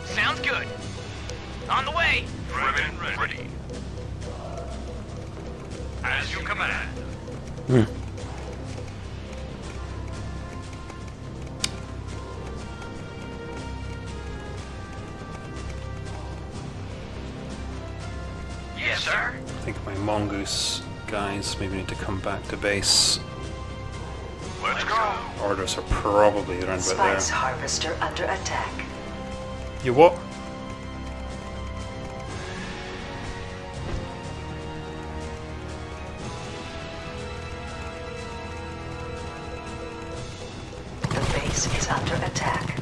Sounds good. On the way.
Ready. As you command.
Yes, sir.
I think my mongoose guys maybe need to come back to base.
Let's go.
Ordos are probably around about there.
Spice harvester under attack.
You what?
The base is under attack.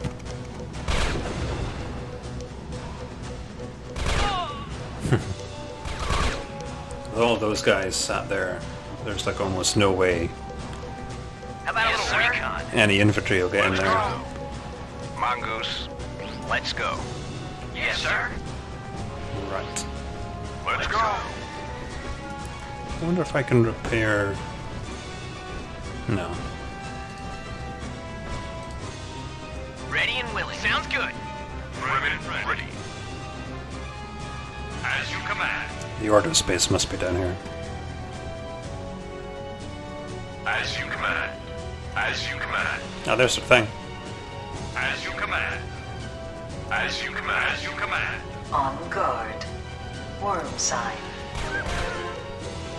With all those guys sat there, there's like almost no way
How about a little recon?
any infantry will get in there.
Mongoose, let's go.
Yes, sir.
Right.
Let's go.
I wonder if I can repair... No.
Ready and willing. Sounds good.
Ready. As you command.
The Ordos base must be down here.
As you command. As you command.
Ah, there's the thing.
As you command. As you command. As you command.
On guard. Worm sign.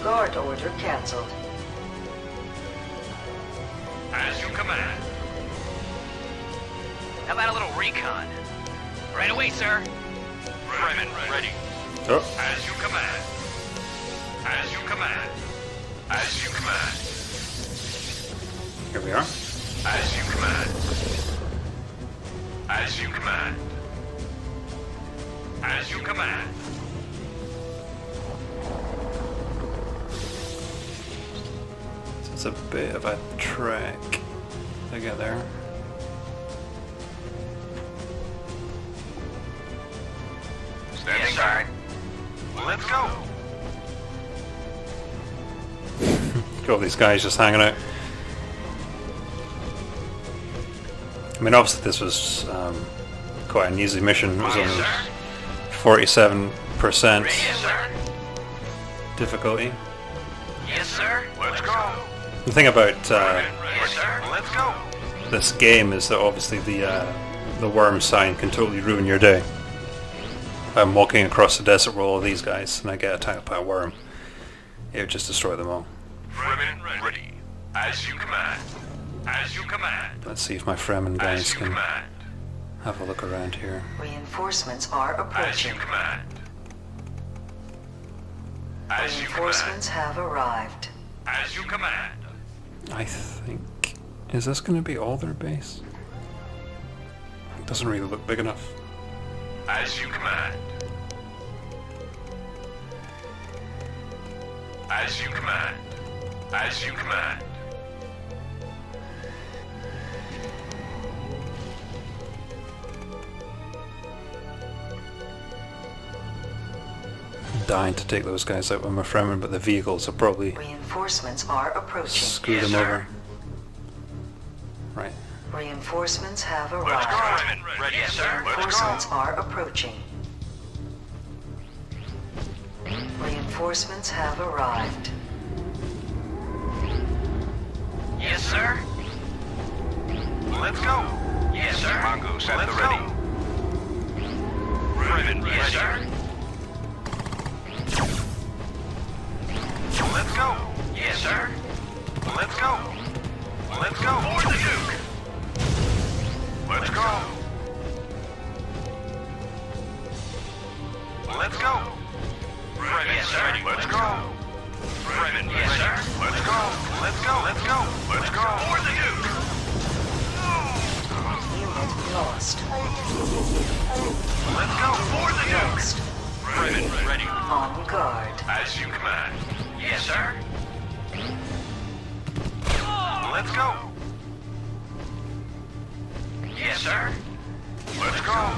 Guard order cancelled.
As you command. How about a little recon? Right away, sir. Fremen ready.
Oh.
As you command. As you command. As you command.
Here we are.
As you command. As you command. As you command.
So it's a bit of a trek to get there.
Standing by. Let's go.
Got all these guys just hanging out. I mean, obviously this was quite an easy mission. It was only 47% difficulty.
Yes, sir. Let's go.
The thing about
Yes, sir. Let's go.
this game is that obviously the worm sign can totally ruin your day. I'm walking across the desert with all of these guys and I get attacked by a worm. It would just destroy them all.
Fremen ready. As you command. As you command.
Let's see if my Fremen guys
As you
can
command.
have a look around here.
Reinforcements are
As
approaching.
you command. As you command.
Reinforcements have arrived.
As you command.
I think... Is this going to be all their base? It doesn't really look big enough.
As you command. As you command. As you command.
Dying to take those guys out with my Fremen, but the vehicles will probably
Reinforcements are approaching.
screw them over. Right.
Reinforcements have
Let's
arrived.
go. Fremen ready. Yes, sir. Let's
Reinforcements
go.
are approaching. Reinforcements have arrived.
Yes, sir. Let's go. Yes, sir.
Mongoose at
Let's
the ready.
go. Fremen ready. Yes, sir. Let's go. Yes, sir. Let's go. Let's go. For the Duke. Let's go. Let's go. Fremen yes, sir. Let's go. Fremen yes, sir. Let's go. Let's go. Let's go. Let's go. For the Duke.
Unit lost.
Let's go. For the Duke.
Lost.
Fremen ready.
On guard.
As you command. Yes, sir. Let's go. Yes, sir. Let's go.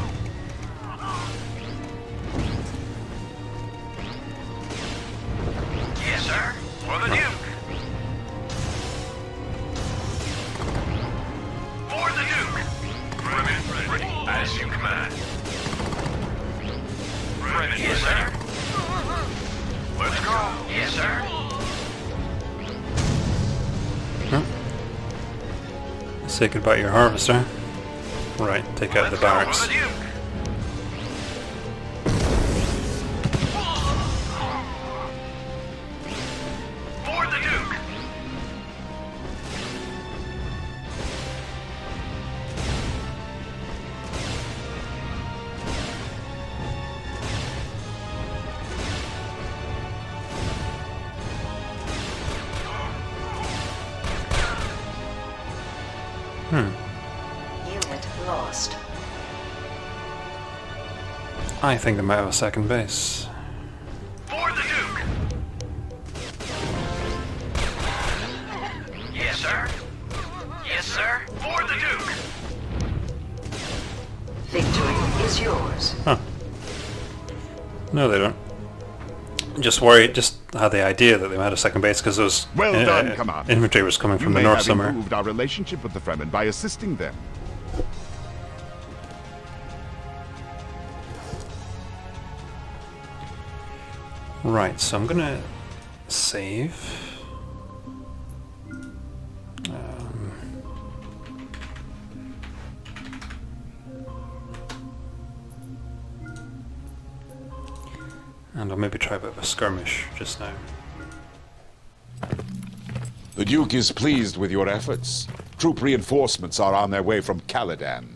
Yes, sir. For the Duke. For the Duke. Fremen ready. As you command. Fremen yes, sir. Let's go. Yes, sir.
Say goodbye to your harvester. Right, take out the barracks.
For the Duke. For the Duke.
Unit lost.
I think they might have a second base.
For the Duke. Yes, sir. Yes, sir. For the Duke.
Victory is yours.
Huh. No, they don't. Just worried, just had the idea that they had a second base because those
Well done, Commander.
infantry was coming
You
from the
may
north
have
somewhere.
improved our relationship with the Fremen by assisting them.
Right, so I'm gonna save. And I'll maybe try a bit of a skirmish just now.
The Duke is pleased with your efforts. Troop reinforcements are on their way from Caladan.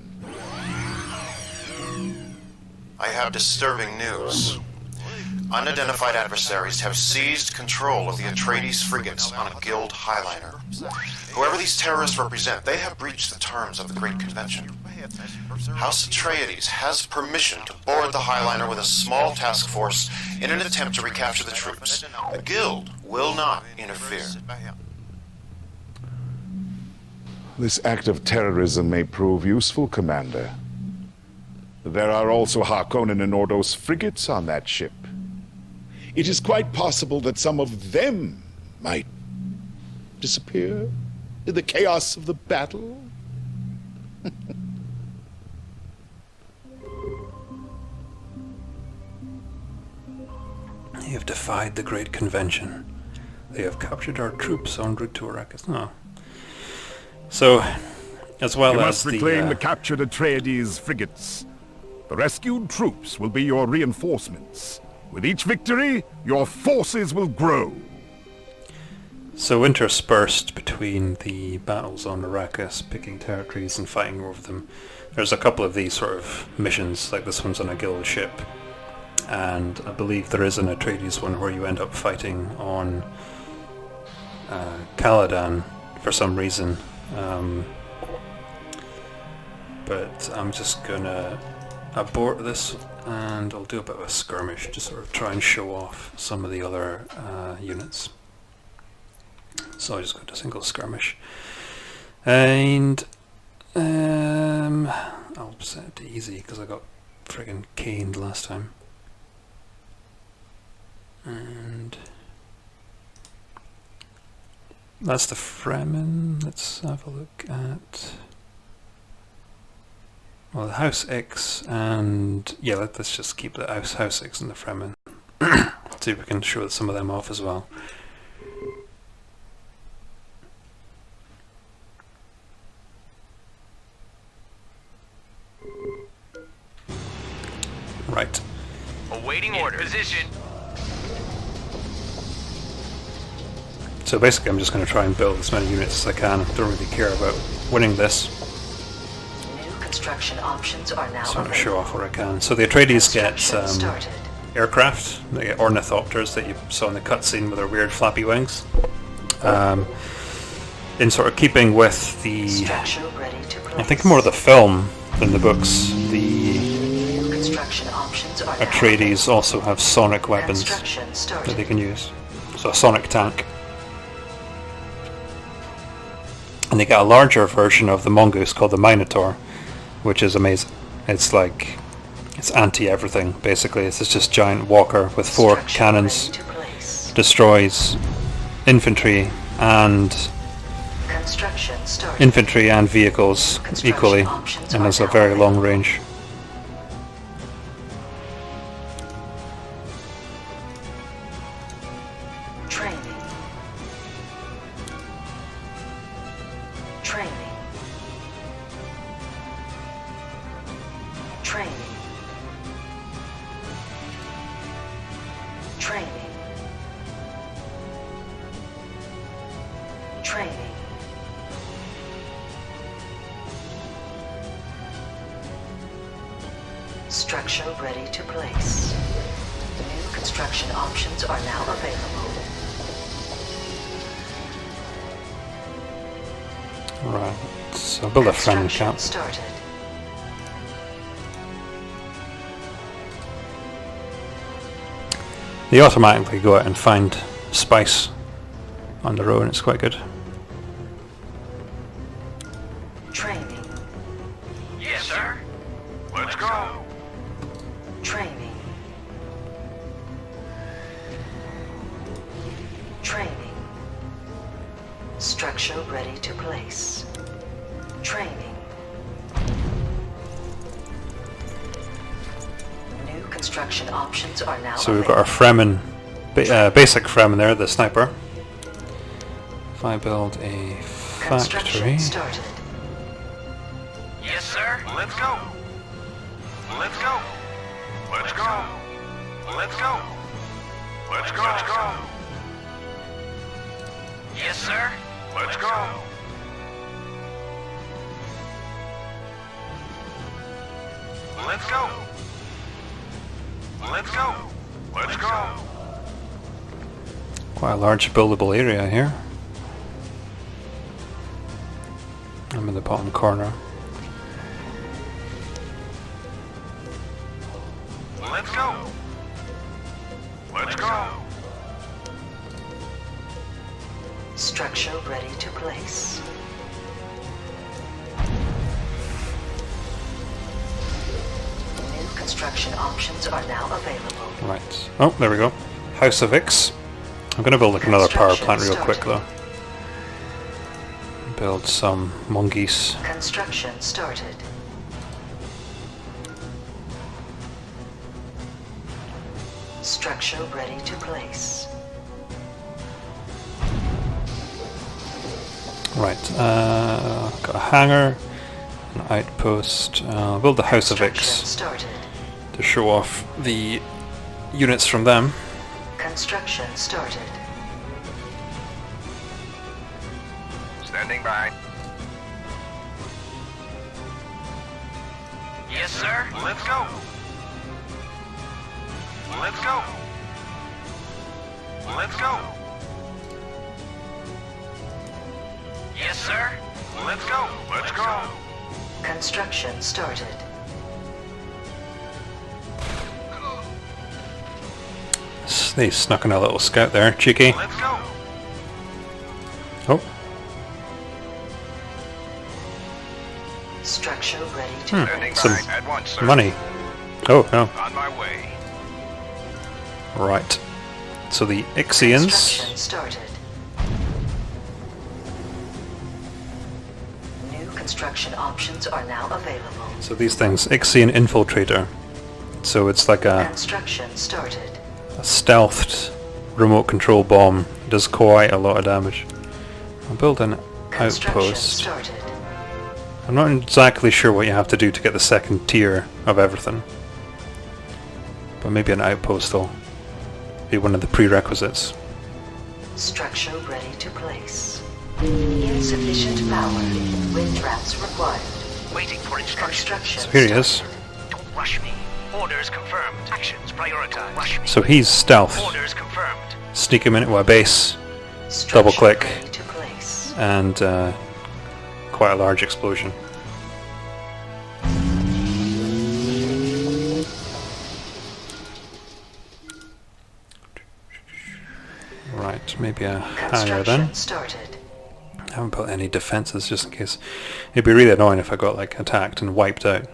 I have disturbing news. Unidentified adversaries have seized control of the Atreides frigates on a guild highliner. Whoever these terrorists represent, they have breached the terms of the Great Convention. House Atreides has permission to board the highliner with a small task force in an attempt to recapture the troops. The guild will not interfere.
This act of terrorism may prove useful, Commander. There are also Harkonnen and Ordos frigates on that ship. It is quite possible that some of them might disappear in the chaos of the battle.
They have defied the Great Convention. They have captured our troops en route to Arrakis. No. So, as well
you
as
must reclaim the captured Atreides frigates. The rescued troops will be your reinforcements. With each victory, your forces will grow.
So interspersed between the battles on Arrakis, picking territories and fighting over them, there's a couple of these sort of missions, like this one's on a guild ship. And I believe there is an Atreides one where you end up fighting on Caladan for some reason. But I'm just gonna abort this and I'll do a bit of a skirmish to sort of try and show off some of the other units. So I'll just go to single skirmish. And I'll set it to easy because I got friggin' caned last time. And that's the Fremen. Let's have a look at, well, the House X, and yeah, let's just keep the House X and the Fremen. See if we can show some of them off as well. Right.
Awaiting order. Position.
So basically I'm just going to try and build as many units as I can. I don't really care about winning this.
New construction options are now
So I'm going to show off what I can. So the Atreides get aircraft. They get ornithopters that you saw in the cutscene with their weird flappy wings. In sort of keeping with the, I think more of the film than the books, the Atreides also have sonic weapons that they can use. So a sonic tank. And they get a larger version of the mongoose called the Minotaur, which is amazing. It's like, it's anti-everything, basically. It's just giant walker with 4 cannons, destroys infantry and vehicles equally, and has a very long range.
Structure ready to place. New construction options are now available.
Right, so build a Fremen camp.
Started.
They automatically go out and find spice on the road, and it's quite good.
Training.
Yes, sir. Let's go.
Training. Training. Structure ready to place. Training. New construction options are now
So we've got our Fremen, basic Fremen there, the sniper. If I build a factory...
started.
Yes, sir. Let's go. Let's go. Let's go. Let's go.
Let's go. Let's go. Yes, sir. Let's go. Let's go. Let's go. Let's go.
Quite a large buildable area here. I'm in the bottom corner.
Let's go. Let's go.
Structure ready to place. New construction options are now available.
Right. Oh, there we go. House of Ix. I'm going to build like another power plant real quick though. Build some mongoose.
Construction started. Structure ready to place.
Right. Got a hangar, an outpost. I'll build the House of Ix to show off the units from them.
Construction started.
Standing by. Yes, sir. Let's go. Let's go. Let's go. Yes, sir. Let's go. Let's go.
Construction started.
They snuck in a little scout there, cheeky.
Let's go.
Oh.
Structure ready to
Some money. Oh, no.
On my way.
Right. So the Ixians.
Construction started. New construction options are now available.
So these things, Ixian Infiltrator. So it's like a
Construction started.
stealthed remote control bomb. It does quite a lot of damage. I'll build an outpost.
Started.
I'm not exactly sure what you have to do to get the second tier of everything. But maybe an outpost will be one of the prerequisites.
Structure ready to place. Insufficient power. Wind traps required.
Waiting for instructions.
So here he is.
Don't rush me. Orders confirmed. Actions prioritized. Rush me.
So he's stealth.
Orders confirmed.
Sneak him into a base, double click, and quite a large explosion. Right, maybe a hangar then. I haven't put any defenses just in case. It'd be really annoying if I got like attacked and wiped out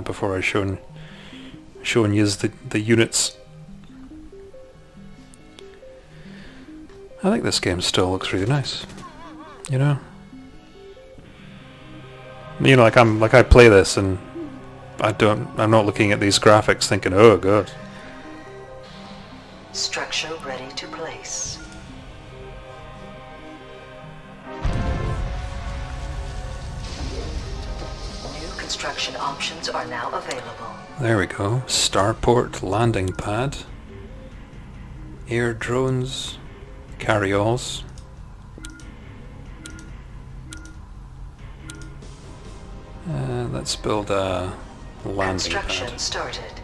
before I shown you the units. I think this game still looks really nice. You know, like I play this and I'm not looking at these graphics thinking, oh god.
Structure ready to place. New construction options are now available.
There we go. Starport landing pad. Air drones. Carry-alls. Let's build a landing
Construction
pad.
started.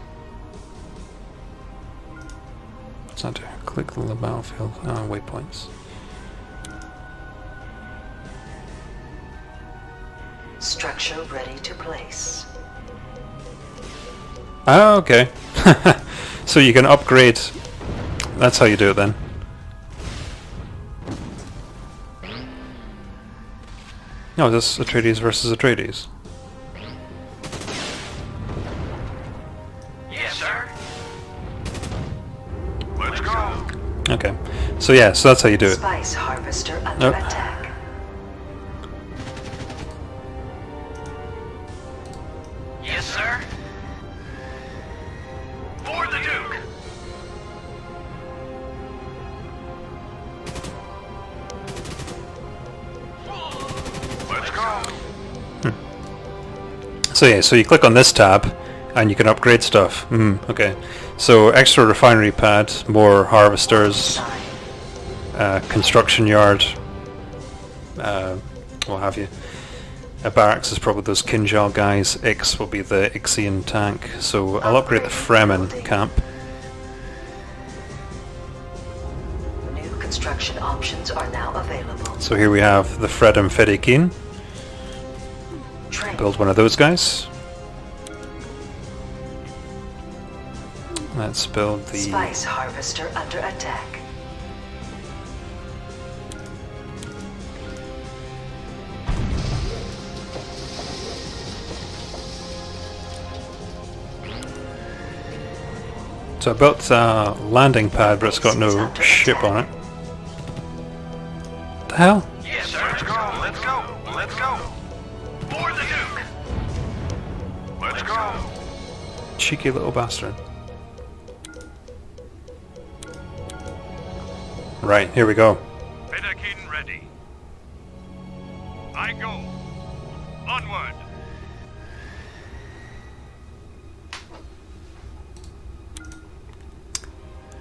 What's that do? Click the battlefield. Waypoints.
Structure ready to place.
Oh, okay. So you can upgrade. That's how you do it then. No, this is Atreides versus Atreides.
Yes, sir. Let's go.
Okay. So yeah, so that's how you do it.
Spice harvester under
Nope.
attack.
Yes, sir. For the Duke. Let's go.
So yeah, so you click on this tab And you can upgrade stuff. Okay. So extra refinery pad, more harvesters, construction yard, what have you. A barracks is probably those Kinjal guys. Ix will be the Ixian tank. So I'll upgrade the Fremen camp.
New construction options are now available.
So here we have the Fredim Fedikin. Build one of those guys. Let's build the
Spice harvester under attack.
So I built a landing pad, but it's got no ship on it. The hell?
Yes, sir. Let's go. Let's go. Let's go. For the Duke. Let's go.
Cheeky little bastard. Right, here we go.
Fedaykin ready. I go. Onward.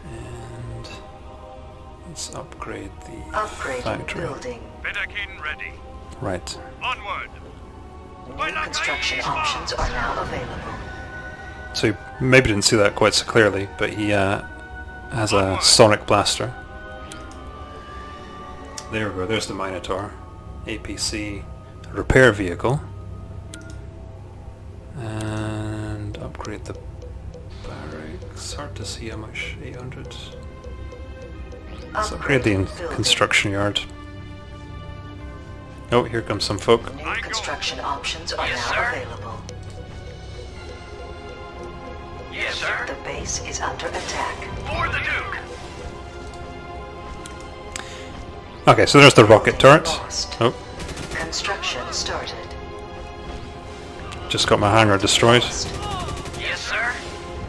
And let's upgrade the
Upgrade
factory.
building.
Fedaykin ready.
Right.
Onward.
New construction options are now available.
So you maybe didn't see that quite so clearly, but he has a sonic blaster. There we go, there's the Minotaur. APC repair vehicle. And upgrade the barracks. Hard to see how much. 800. Let's upgrade the construction yard. Oh, here comes some folk.
New construction options are now available.
Yes, sir.
The base is under attack.
For the Duke.
Okay, so there's the rocket turret. Oh,
Construction started.
just got my hangar destroyed.
Yes, sir.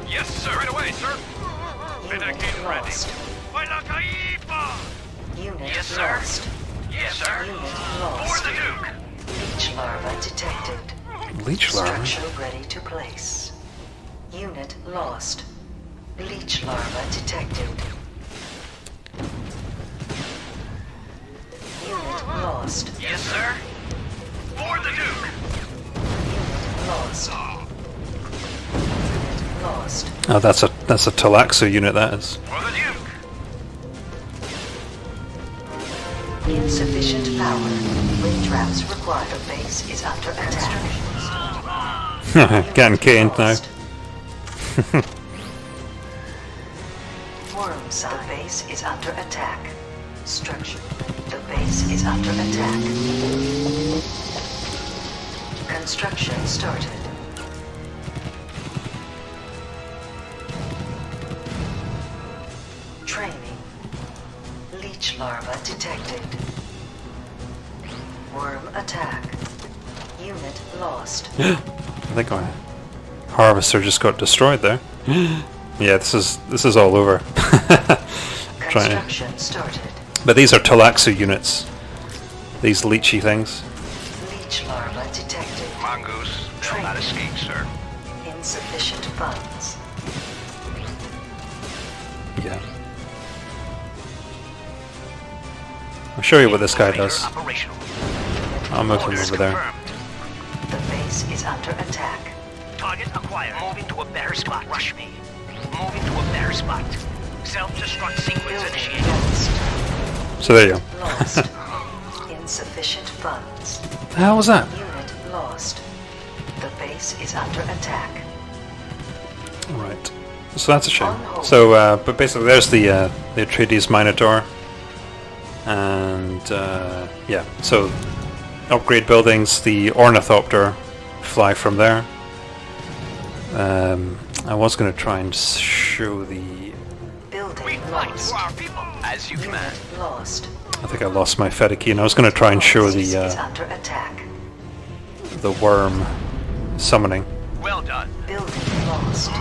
Yes, sir. Right away, sir.
Fedaykin ready.
Unit
Yes, sir.
lost.
Yes, sir.
Unit
For
lost.
the Duke.
Leech larva detected.
Leech larva?
Structure ready to place. Unit lost. Leech larva detected. Unit lost.
Yes, sir. For the Duke.
Lost. Unit lost.
Oh, that's a Talaxu unit, that is.
For the Duke.
Insufficient power. Wind traps required. The base is under attack.
Getting caned now.
Worm side. The base is under attack. Structure. The base is under attack. Construction started. Training. Leech larva detected. Worm attack. Unit lost.
I think my harvester just got destroyed there. Yeah, this is all over. Trying to,
Construction started.
but these are Talaxu units. These leechy things.
Leech larva detected.
Mongoose. They'll not escape, sir.
Insufficient funds.
Yeah. I'll show you what this guy does.
Operational.
I'll move him over there.
Confirmed.
The base is under attack.
Target acquired. Moving to a better spot. Rush me. Moving to a better spot. Self-destruct sequence initiated.
So there you go.
Lost. Insufficient funds.
The hell was that?
Unit lost. The base is under attack.
Right. So that's a shame. So, but basically, there's the Atreides Minotaur, and yeah. So, upgrade buildings. The Ornithopter fly from there. I was going to try and show the.
Building lost.
As you command.
Lost.
I think I lost my Fedaykin. I was going to try and show
Base is
the
under attack.
worm summoning.
Well done.
Building lost.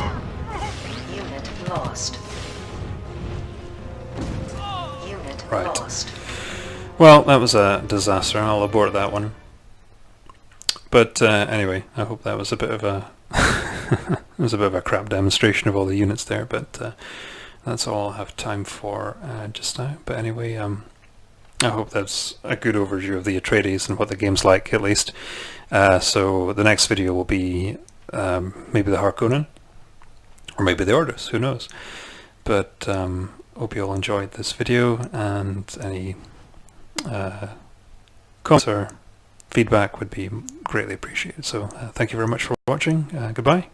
Unit lost. Unit
Right.
lost.
Well, that was a disaster. I'll abort that one. But anyway, I hope that was a bit of a It was a bit of a crap demonstration of all the units there, but that's all I have time for just now. But anyway, I hope that's a good overview of the Atreides and what the game's like, at least. So the next video will be maybe the Harkonnen, or maybe the Orders, who knows. But hope you all enjoyed this video, and any comments or feedback would be greatly appreciated. So thank you very much for watching. Goodbye.